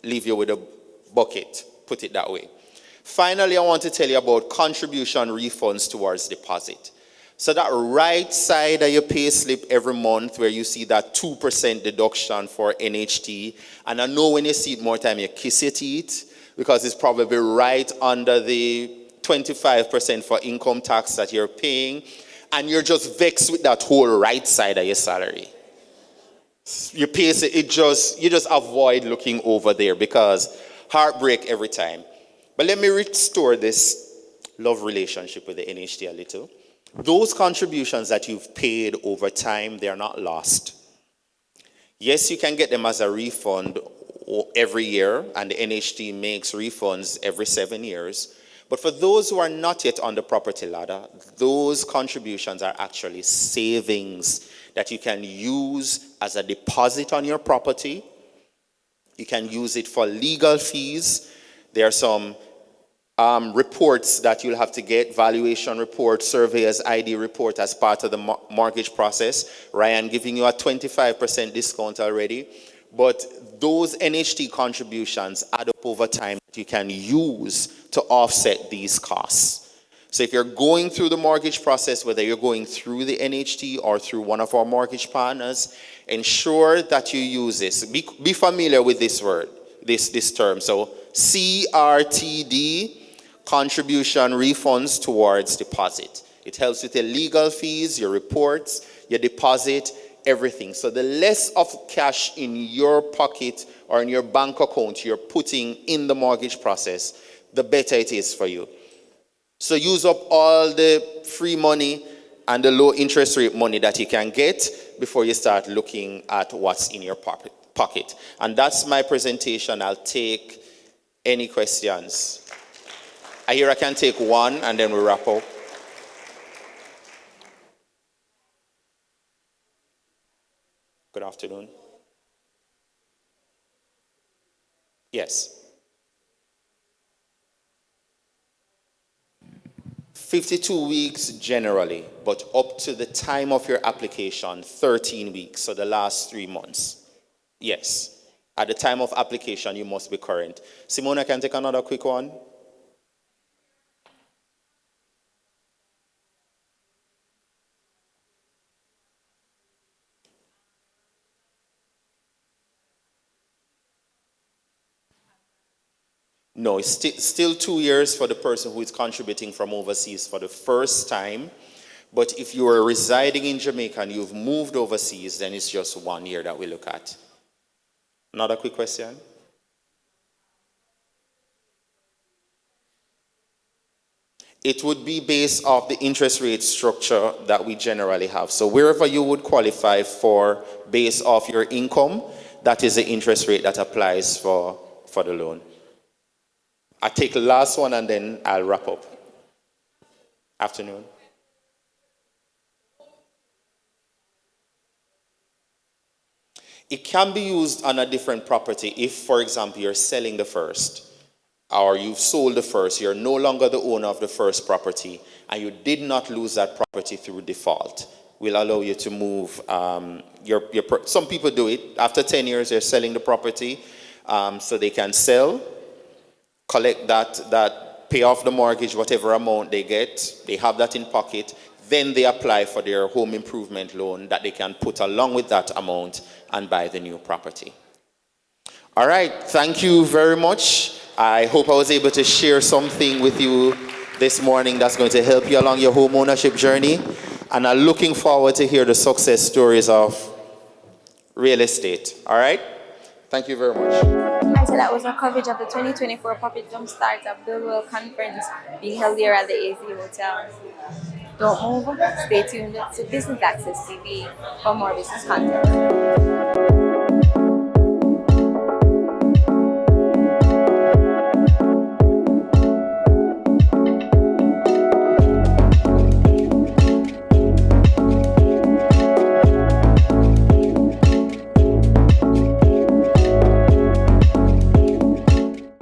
leave you with a bucket, put it that way. Finally, I want to tell you about contribution refunds towards deposit. So that right side of your pay slip every month where you see that 2% deduction for NHT, and I know when you see it more time, you kiss your teeth because it's probably right under the 25% for income tax that you're paying, and you're just vexed with that whole right side of your salary. You pay you just avoid looking over there because heartbreak every time. But let me restore this love relationship with the NHT a little. Those contributions that you've paid over time, they are not lost. Yes, you can get them as a refund every year, and the NHT makes refunds every 7 years. But for those who are not yet on the property ladder, those contributions are actually savings that you can use as a deposit on your property. You can use it for legal fees. There are some reports that you'll have to get, valuation report, surveyor's ID report as part of the mortgage process. Ryan giving you a 25% discount already. But those NHT contributions add up over time that you can use to offset these costs. So if you're going through the mortgage process, whether you're going through the NHT or through one of our mortgage partners, ensure that you use this. Be familiar with this word, this term. So CRTD, contribution refunds towards deposit. It helps with your legal fees, your reports, your deposit, everything. So the less of cash in your pocket or in your bank account you're putting in the mortgage process, the better it is for you. So use up all the free money and the low interest rate money that you can get before you start looking at what's in your pocket. And that's my presentation. I'll take any questions. I hear I can take one and then we wrap up. Good afternoon. Yes. 52 weeks generally, but up to the time of your application, 13 weeks, so the last 3 months. Yes. At the time of application, you must be current. Simona, can I take another quick one? No, it's still 2 years for the person who is contributing from overseas for the first time. But if you are residing in Jamaica and you've moved overseas, then it's just 1 year that we look at. Another quick question? It would be based off the interest rate structure that we generally have. So wherever you would qualify for based off your income, that is the interest rate that applies for the loan. I'll take the last one and then I'll wrap up. Afternoon. It can be used on a different property if, for example, you're selling the first or you've sold the first, you're no longer the owner of the first property and you did not lose that property through default. We'll allow you to move some people do it. After 10 years, they're selling the property so they can sell, collect that, pay off the mortgage, whatever amount they get, they have that in pocket, then they apply for their home improvement loan that they can put along with that amount and buy the new property. All right, thank you very much. I hope I was able to share something with you this morning that's going to help you along your home ownership journey. And I'm looking forward to hear the success stories of real estate. All right? Thank you very much. And so that was our coverage of the 2024 Profit Jumpstart at Buildwell Conference being held here at the AZ Hotel. Don't move, stay tuned to Business Access TV for more business content.